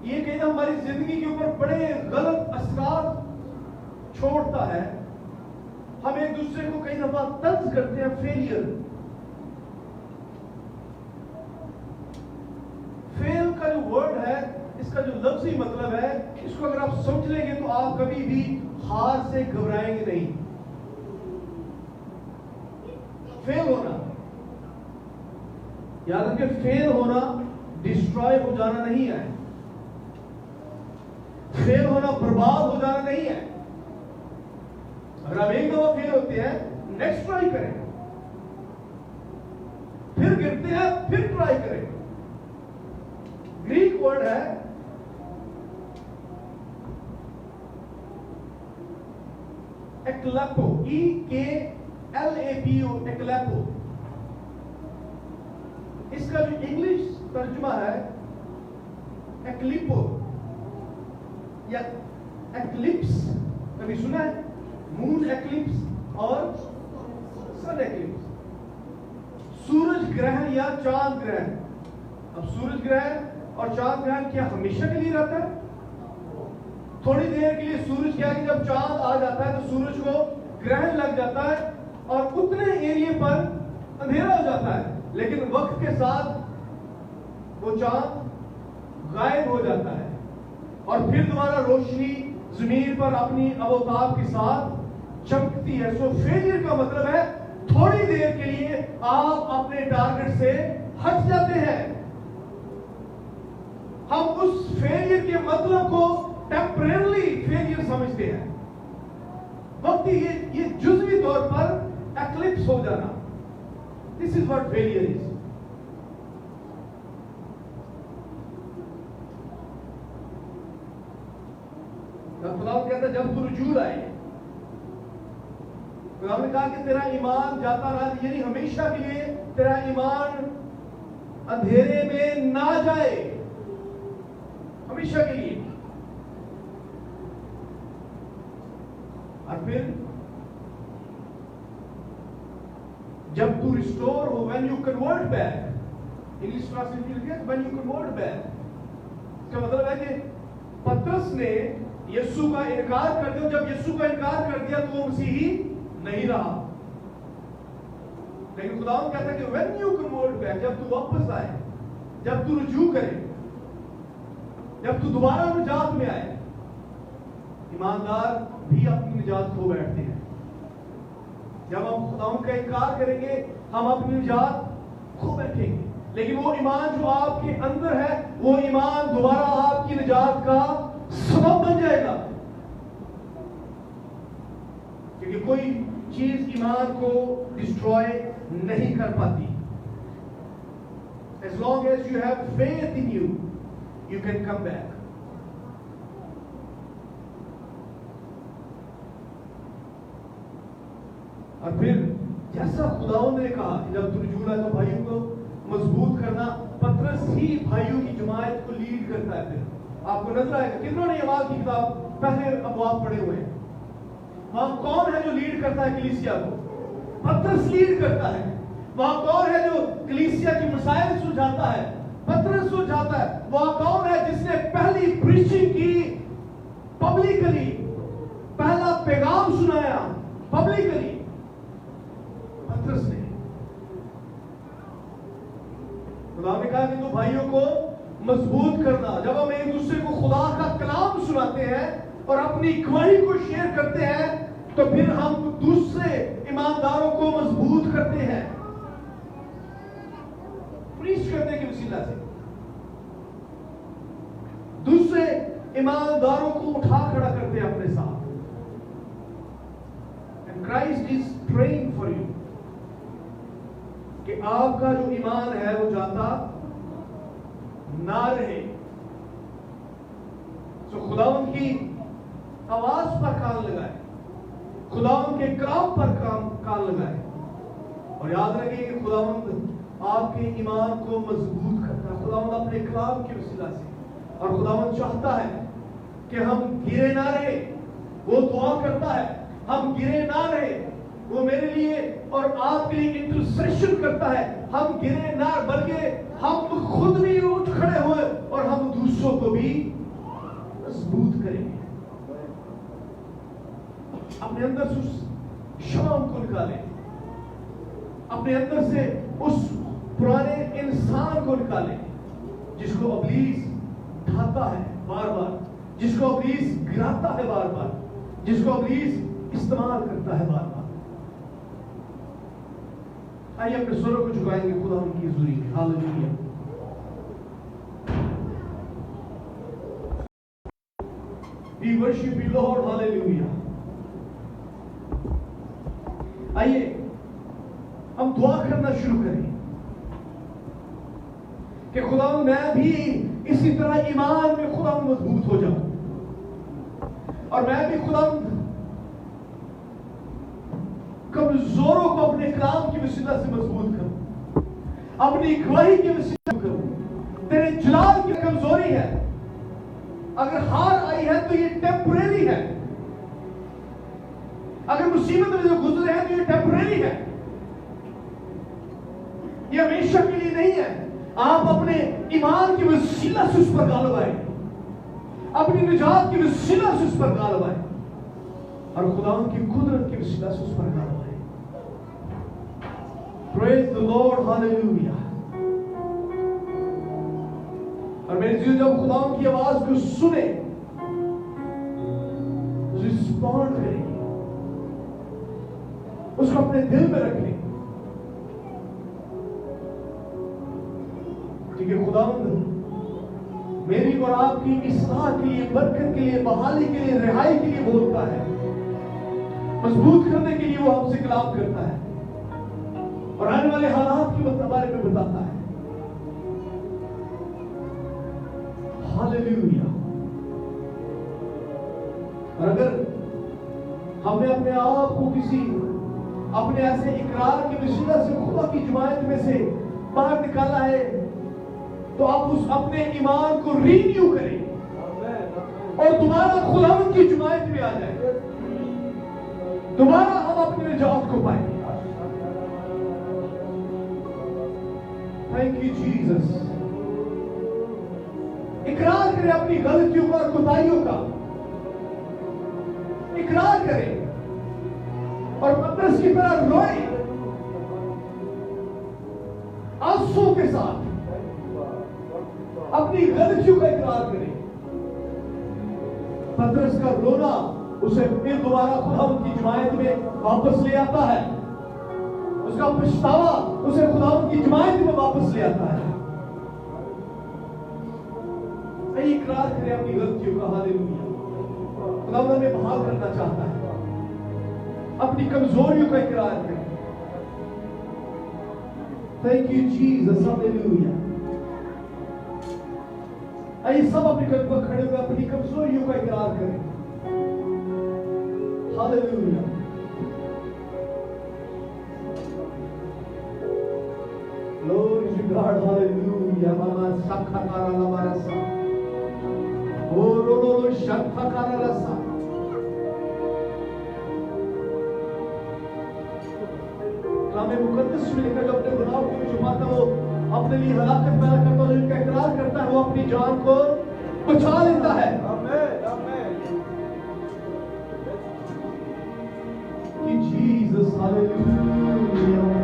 ये कहीं हमारी जिंदगी के ऊपर बड़े गलत असरात छोड़ता है। हम एक दूसरे को कई दफा तंज करते हैं फेलियर। फेल का जो वर्ड है, इसका जो लफ्जी मतलब है, इसको अगर आप समझ लेंगे तो आप कभी भी हार से घबराएंगे नहीं। फेल होना, याद रखिए, फेल होना डिस्ट्रॉय हो जाना नहीं है। फेल होना बर्बाद हो जाना नहीं है। अगर आप एक दफा फेल होते हैं, नेक्स्ट ट्राई करें, फिर गिरते हैं, फिर ट्राई करें। ग्रीक वर्ड है एक्लेपो, EKLAPO, एक्लेपो। इसका जो इंग्लिश तर्जुमा है एक्लिपो या एक्लिप्स। कभी सुना है? मून एक्लिप्स और सन एक्लिप्स। सूरज ग्रहण या चांद ग्रहण। अब सूरज ग्रहण और चांद ग्रहण क्या हमेशा के लिए रहता है? थोड़ी देर के लिए सूरज क्या है कि जब चांद आ जाता है तो सूरज को ग्रहण लग जाता है और उतने एरिया पर अंधेरा हो जाता है, लेकिन वक्त के साथ वो चांद गायब हो जाता है और फिर दोबारा रोशनी जमीन पर अपनी अवताप के साथ चमकती है। सो फेलियर का मतलब है थोड़ी देर के लिए आप अपने टारगेट से हट जाते हैं। हम उस फेलियर के मतलब को टेम्परेरी फेलियर समझते हैं। वक्ती ये जुज़वी तौर पर एक्लिप्स हो जाना। This is what failure is. खुदा कहता है जब तू रुजू लाए, खुदा ने कहा कि तेरा ईमान जाता रहा, यानी हमेशा के लिए तेरा ईमान अंधेरे में ना जाए, हमेशा के लिए। और फिर जब तू रिस्टोर हो, when you convert back, English translation लिखा है व्हेन यू कन्वर्ट बैक। इसका मतलब है कि पतरस ने यीशु का इनकार कर दिया। जब यीशु का इनकार कर दिया तो वो मसीही नहीं रहा। लेकिन खुदावंद कहता है कि when you convert back, जब तू वापस आए, जब तू रुजू करे, जब तू दोबारा निजात में आए, ईमानदार भी अपनी निजात खो बैठते हैं। जब हम खुदावंद का इनकार करेंगे, हम अपनी निजात खो बैठेंगे। लेकिन वो ईमान जो आपके अंदर है, वो ईमान दोबारा आपकी निजात का सबब बन जाएगा। क्योंकि कोई चीज ईमान को डिस्ट्रॉय नहीं कर पाती। As long as you have faith in you, you can come back. और फिर जैसा खुदावंद ने कहा कि जब तू रुजू लाए तो भाइयों को मजबूत करना, पतरस ही भाइयों की जमात को लीड करता है। फिर आपको नजर आएगा कितनों ने अमाल की किताब पहले अबवाब पढ़े हुए हैं। वहां कौन है जो लीड करता है कलीसिया को? पतरस लीड करता है। वहां कौन है जो कलीसिया की मसाइल सुलझाता है? पतरस सुलझाता है। वहां कौन है जिसने पहली प्रीचिंग की पब्लिकली, पहला पैगाम सुनाया पब्लिकली? पतरस ने। खुदा ने कहा कि तो भाइयों को मजबूत करना। जब हम एक दूसरे को खुदा का कलाम सुनाते हैं और अपनी गवाही को शेयर करते हैं, तो फिर हम दूसरे ईमानदारों को मजबूत करते हैं प्रीच करने के वसीला से। दूसरे ईमानदारों को उठा खड़ा करते हैं अपने साथ। And Christ is praying for you कि आपका जो ईमान है वो जाता ना रहे। तो खुदावंद की आवाज पर कान लगाए, खुदावंद के कलाम पर कान लगाए, और याद रखिए कि खुदावंद आपके ईमान को मजबूत करता है। खुदावंद अपने कलाम के वसीला से, और खुदावंद चाहता है कि हम गिरे ना रहे। वो दुआ करता है हम गिरे ना रहे। वो मेरे लिए और आपके लिए इंटरसेशन करता है, हम गिरे ना, बल्कि हम खुद भी उठ खड़े हुए और हम दूसरों को भी मजबूत करेंगे। अपने अंदर से उस शाम को निकालें, अपने अंदर से उस पुराने इंसान को निकालें जिसको इब्लीस ढाता है बार बार, जिसको इब्लीस गिराता है बार बार, जिसको इब्लीस इस्तेमाल करता है बार बार। आइए अपने स्वरों को झुकाएंगे खुदा उनकी हुजूरी में। Hallelujah. We worship you Lord, hallelujah. आइए हम दुआ करना शुरू करें कि खुदा मैं भी इसी तरह ईमान में खुदा मजबूत हो जाऊं, और मैं भी खुदा कमजोरों को अपने कलाम की वसीला से मजबूत करूं, अपनी गवाही की वसीला करूं। तेरे जलाल की कमजोरी है, अगर हार आई है तो ये टेम्परेरी है, अगर मुसीबत में जो गुजरे हैं तो ये टेम्परेरी है, ये हमेशा के लिए नहीं है। आप अपने ईमान की वसीला से उस पर गालिब आए, अपनी निजात की वसीला से उस पर गालिब आए, और खुदावंद की कुदरत की वसीला से उस पर गालिब आए। Praise the Lord, hallelujah। और मेरे जीव जब खुदावंद की आवाज को सुने, रिस्पॉन्ड करेंगे, उसको अपने दिल में रखें, क्योंकि खुदावंद मेरी और आपकी इस्लाह के लिए, बरकत के लिए, बहाली के लिए, रिहाई के लिए बोलता है, मजबूत करने के लिए वो हमसे कलाम करता है, और आने वाले हालात के बारे में बताता है। हालेलुया। और अगर हमने अपने आप को किसी अपने ऐसे इकरार की वसीला से खुदा की जमात में से बाहर निकाला है, तो आप उस अपने ईमान को रीन्यू करें और दोबारा खुदावंद की जमात में आ जाए, दोबारा हम अपने निजात को पाएंगे। Thank you Jesus. इकरार करें अपनी गलतियों का और कोताहियों का, इकरार करें। और पतरस की तरह रोए, आंसू के साथ अपनी गलतियों का इकरार करे। पतरस का रोना उसे फिर दोबारा खुदावंद की जमायत में वापस ले आता है। उसका पछतावा उसे खुदावंद की जमायत में वापस ले आता है। इकरार करें अपनी गलतियों का। हालेलुया। खुदावंद हमें बहाल करना चाहता है। अपनी कमजोरियों का इकरार करें। Thank you Jesus. हालेलुया। आइए सब अपने कदम पर खड़े हुए अपनी कमजोरियों का इकरार करें। Hallelujah. Glory to God. Hallelujah. Mama sakha kara la marasa. Oro shakha kara rasa. कलाम मुकद्दस में लिखा जो अपने गुनाहों को छुपाता वो अपने लिए हलाकत पैदा करता है, जिनका इकरार करता है वो अपनी जान को बचा लेता है। आमीन आमीन। कि जीसस हालेलुया।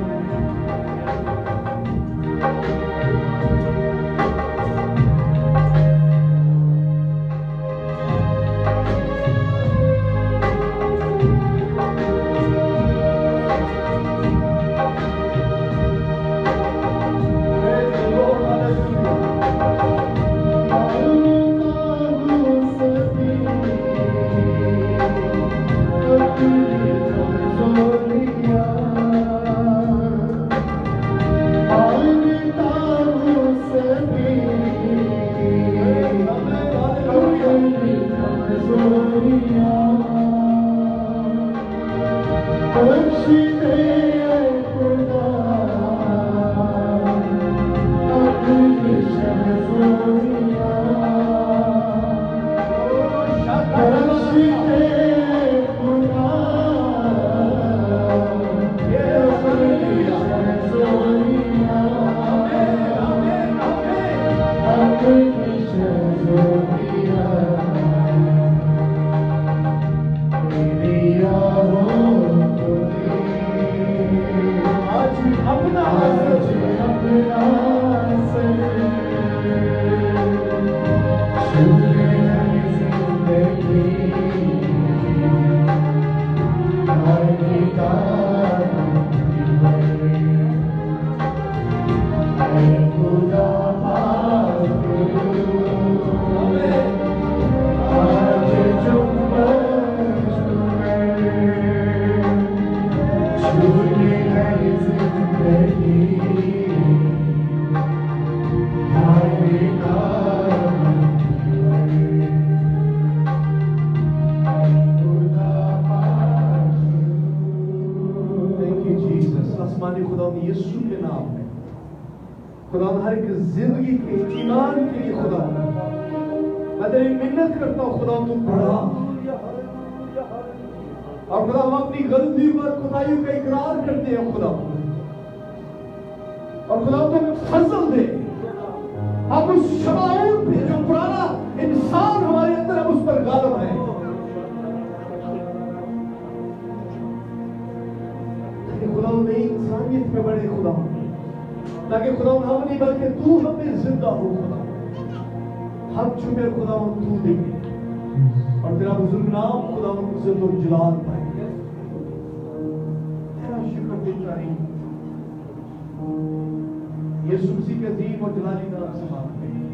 यीशु मसीह के अजीम और जलाली नाम से मांगते हैं।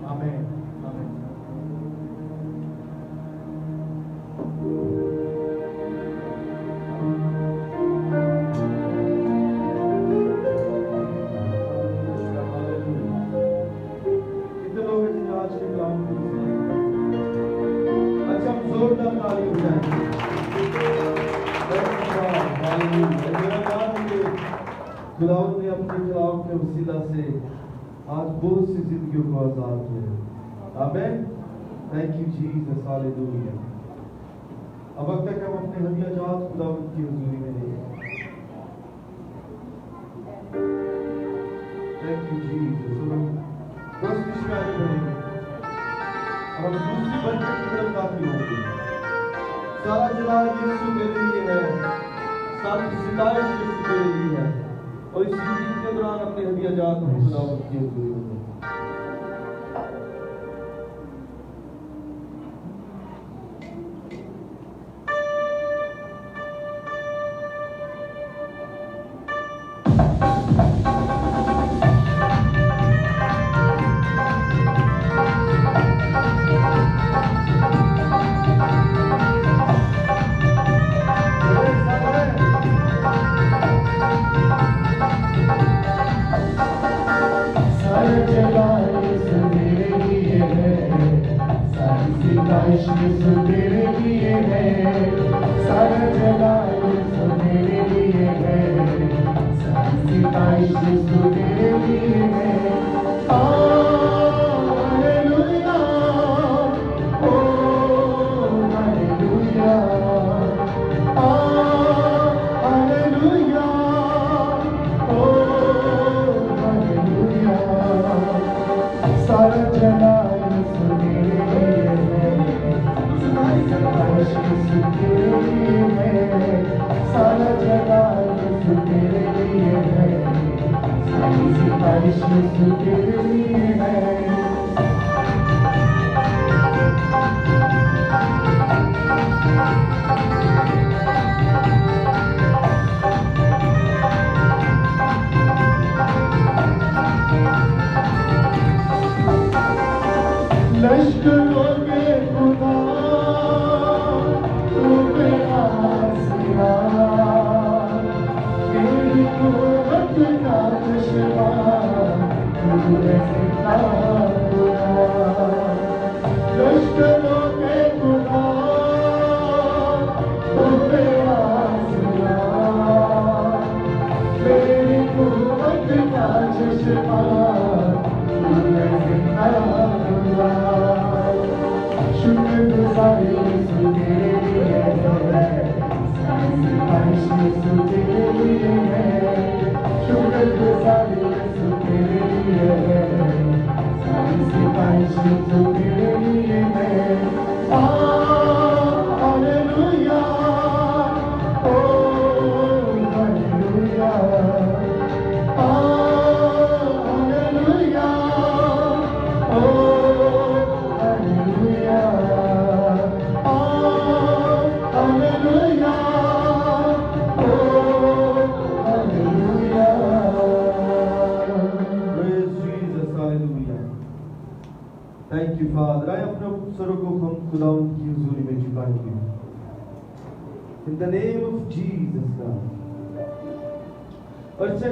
आमीन आमीन। कितने लोग हैं आज के कलाम को अच्छा हम जोरदार ताली बजाएंगे। खुदावंद ने अपने कलाम के वसीला से आज बहुत सी जिंदगियों को आजाद किया। आमीन। Thank you Jesus. हालेलुया। अब वक्त तक हम अपने हदिया जात खुदावंद की हुजूरी में ले थैंक यू जीसस। हम बस में आगे बढ़ेंगे और हम दूसरी बरकत की तरफ दाखिल होंगे। सारा जलाल यीशु के लिए है, सारी सितारिश यीशु तेरे लिए है। और इसी गीत के दौरान अपनी हदिया जात को खुदावंद की हुजूरी में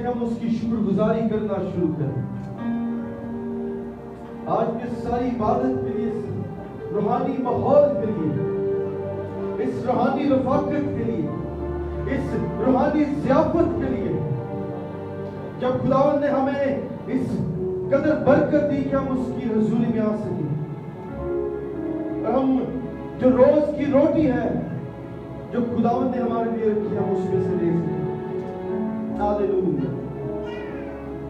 हम उसकी शुक्रगुजारी करना शुरू करें। आज की सारी इबादत के लिए, इस रूहानी माहौल के लिए, इस रूहानी रफाकत के लिए, इस रूहानी ज़ियाफत के लिए, जब खुदावंद ने हमें इस कदर बरकत दी कि हम उसकी हुजूरी में आ सके, और हम जो रोज की रोटी है जो खुदावंद ने हमारे लिए रखी, हम उसमें से ले सके। Hallelujah,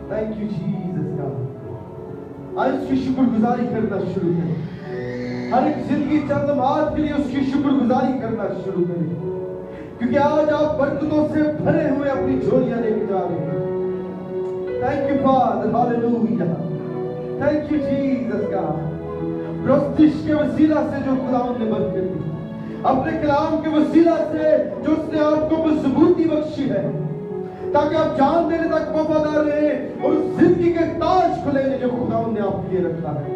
thank you Jesus God. आज उसकी शुक्रगुजारी करना शुरू करें। हर एक जिंदगी चंद लम्हात के लिए उसकी शुक्रगुजारी करना शुरू करें, क्योंकि आज आप बरकतों से भरे हुए अपनी झोलियां लेके जा रहे हैं। Thank you Father, hallelujah, thank you Jesus God. प्रस्तिश के वसीला से जो खुदावंद ने बरकत दी, अपने कलाम के वसीला से जो उसने आपको मजबूती बख्शी है, ताकि आप जान देने तक वफादार रहे और उस जिंदगी के ताज को लेने जो खुदावंद ने आपके लिए रखा है।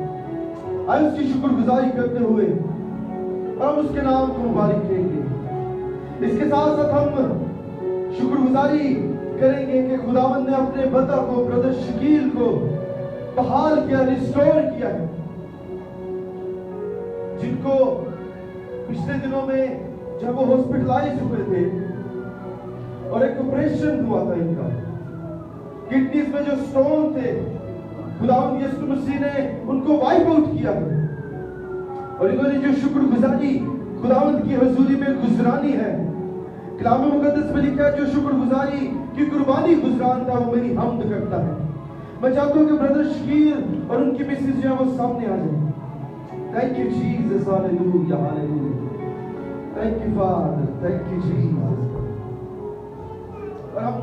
आज उसकी शुक्रगुजारी करते हुए हम उसके नाम को मुबारक करेंगे। इसके साथ साथ हम शुक्रगुजारी करेंगे कि खुदावंद ने अपने बता को, ब्रदर शकील को बहाल किया, रिस्टोर किया है, जिनको पिछले दिनों में जब वो हॉस्पिटलाइज हुए थे और एक ऑपरेशन हुआ था इनका, किडनीज में जो स्टोन थे, खुदावंद यीशु मसीह ने उनको वाइप आउट किया है। और इन्होंने जो शुक्रगुजारी खुदावंद की हुजूरी में गुजरानी है, कलाम मुकद्दस में लिखा है, जो शुक्रगुजारी की कुर्बानी गुजरान था वो मेरी हमद करता है। मैं चाहता हूं कि ब्रदर शकील और उनकी मिसेज जो है वो सामने आ जाए। Thank you Jesus, hallelujah, hallelujah, thank you father, thank you Jesus. और हम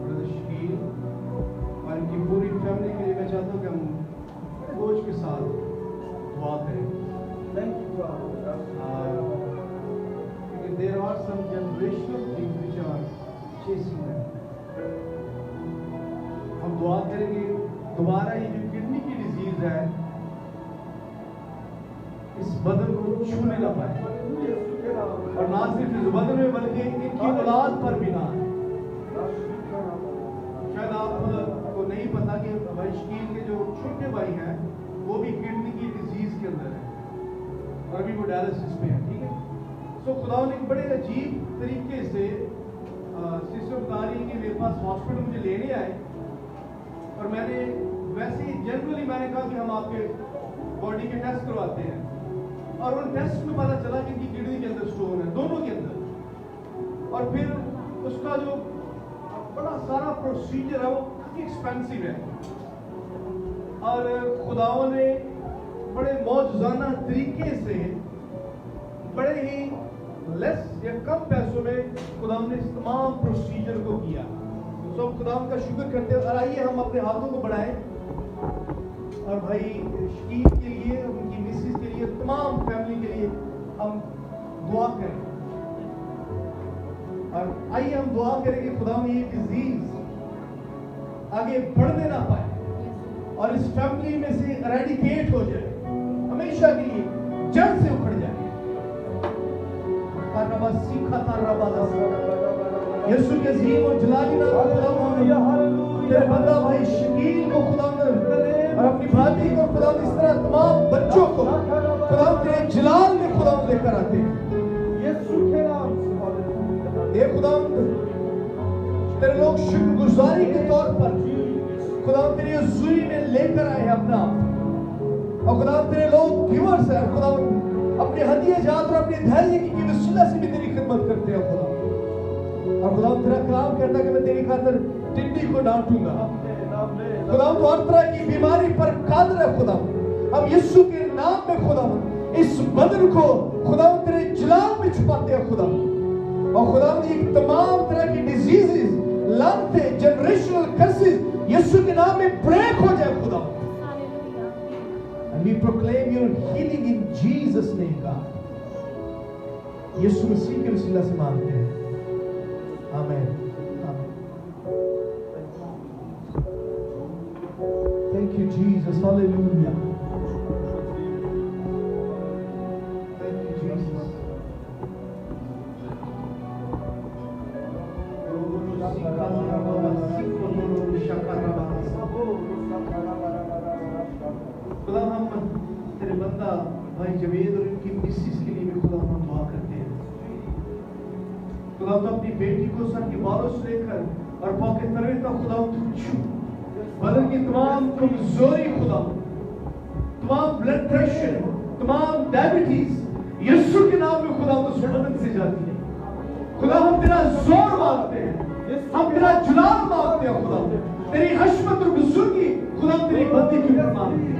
ब्रदर शकील और इनकी पूरी फैमिली के लिए मैं चाहता हूँ कि हम बोझ के साथ दुआ करें। Because there are some generational things which are chasing them. हम दुआ करेंगे दोबारा ये जो किडनी की डिजीज है इस बदन को छूने ना पाए, और ना सिर्फ इस बदन में बल्कि इनकी औलाद पर भी ना आए। शायद आपको नहीं पता कि भाई शकील के जो छोटे भाई हैं वो भी किडनी की डिजीज के अंदर है और अभी वो डायलिसिस पे है, ठीक है। सो खुदा ने एक बड़े अजीब तरीके से सिस्टर बता रही कि मेरे पास हॉस्पिटल मुझे लेने आए, और मैंने वैसे ही जनरली मैंने कहा कि हम आपके बॉडी के टेस्ट करवाते हैं, और उन टेस्ट में पता चला कि इनकी किडनी के अंदर स्टोन है, दोनों के अंदर। और फिर उसका जो बड़ा सारा प्रोसीजर है वो काफी एक्सपेंसिव है, और खुदाओं ने बड़े मौजूदाना तरीके से बड़े ही लेस या कम पैसों में खुदाओं ने इस तमाम प्रोसीजर को किया। तो खुदाम का शुक्र करते हैं, और आइए हम अपने हाथों को बढ़ाएं और भाई शकील के लिए, उनकी मिसेस के लिए, तमाम फैमिली के लिए हम दुआ करें। और आइए हम दुआ करें कि खुदाम ये डिजीज आगे बढ़ने ना पाए और इस फैमिली में से एरेडिकेट हो जाए, हमेशा के लिए जड़ से उखड़ जाए। यीशु के अजीम और जलाली नाम में खुदा तेरे बंदा भाई शकील को खुदा और अपनी भाभी को खुदा इस तरह तमाम बच्चों को खुदा तेरे जलाल में खुदा लेकर आते हैं। ये खुदा तेरे लोग शुक्रगुजारी के तौर पर खुदा तेरी हुजूरी में लेकर आए हैं अपना, और खुदा तेरे लोग गिवर्स हैं, खुदा अपने हदिये जात और अपने धैर्य की वसीला से भी तेरी खिदमत करते हैं खुदा। और खुदा तेरा कलाम कहता है कि मैं तेरी खातिर टिड्डी को डांटूंगा। खुदा तो हर तरह की बीमारी पर कादर है खुदा। हम यीशु के नाम में खुदा इस बदन को खुदा तेरे जलाल में छुपाते हैं खुदा, और खुदा ये तमाम तरह की डिजीजेस, लानतें, जनरेशनल कर्सेस यीशु के नाम में ब्रेक हो जाए खुदा। And we proclaim your healing in Jesus name, God. यीशु मसीह के वसीला से मांगते हैं, आमीन। Thank you Jesus, hallelujah. Thank you Jesus. खुदा हम तेरे बंदा भाई जवेद और इनकी मिसेस के लिए भी खुदा हम दुआ करते हैं। खुदा तो अपनी बेटी को सर के बालों से लेकर और पाँव के तलवे तक खुदा छू, बदन की तमाम कमजोरी खुदा, तमाम ब्लड प्रेशर, तमाम डायबिटीज यीशु के नाम में खुदा उस बदन से जाती है। खुदा हम तेरा जोर मांगते हैं, हम तेरा जलाल मांगते हैं खुदा, तेरी हशमत और बुजुर्गी खुदा तेरी बंदी की ऊपर मांगते हैं।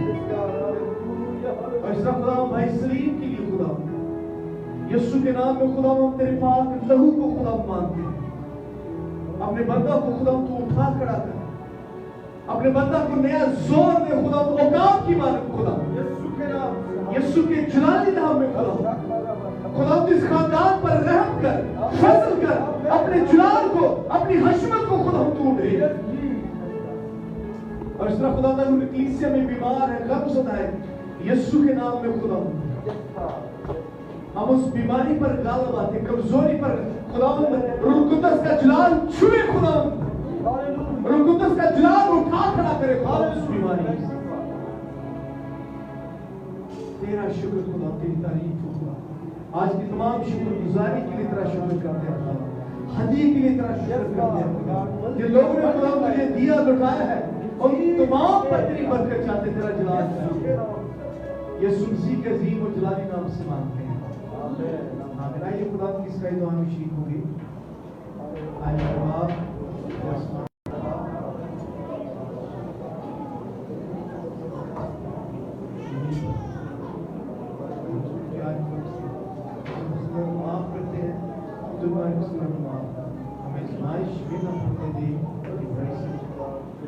और इस तरह खुदा भाई सलीम के लिए खुदा यीशु के नाम में खुदा हम तेरे पाक लहू को खुदा मांगते हैं। अपने बंदा को खुदा तू उठा खड़ा कर, अपने बंदा को नया जोर दे खुदा, औकात की मालिक खुदा यीशु के जलाली नाम में खुदा इस खानदान पर रहम कर, फजल कर, अपने जलाल को, अपनी हशमत को खुदा तू दे। और इस तरह खुदा कलीसिया में बीमार है, गमज़दा है, यीशु के नाम में खुदा हम उस बीमारी पर गालिब आते, कमजोरी पर खुदा रूह कुद्दस का जलाल छुए, खुदा रूह कुद्दस का जलाल उठा खड़ा करे खुदा उस बीमारी से। तेरा शुक्र खुदा, तेरी तारीफ हो खुदा। आज की तमाम शुक्रगुजारी के लिए तेरा शुक्र करते हैं खुदा, हदीये के लिए तेरा शुक्र करते हैं खुदा। जिन लोगों ने खुदा तुझे दिया लुटाया है उन तमाम पर तेरी बरकत चाहते, तेरा जलाल यीशु मसीह के अजीम और जलाली नाम से मांगते हैं, आमीन। आइए खुदा की इसका दुआ में शरीक होंगे। आइए बाप माफ करते हैं,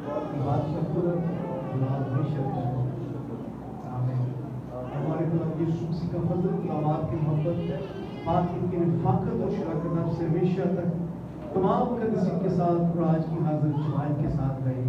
बादशाह खुदा गुलाम हमेशा आमीन। हमारे खुदा यीशु मसीह का फजल, खुदा की मोहब्बत है, पाक की रिफाकत और शराकत आपसे हमेशा तक तमाम कदीसी के साथ और आज की हाजिर जमात के साथ रहे।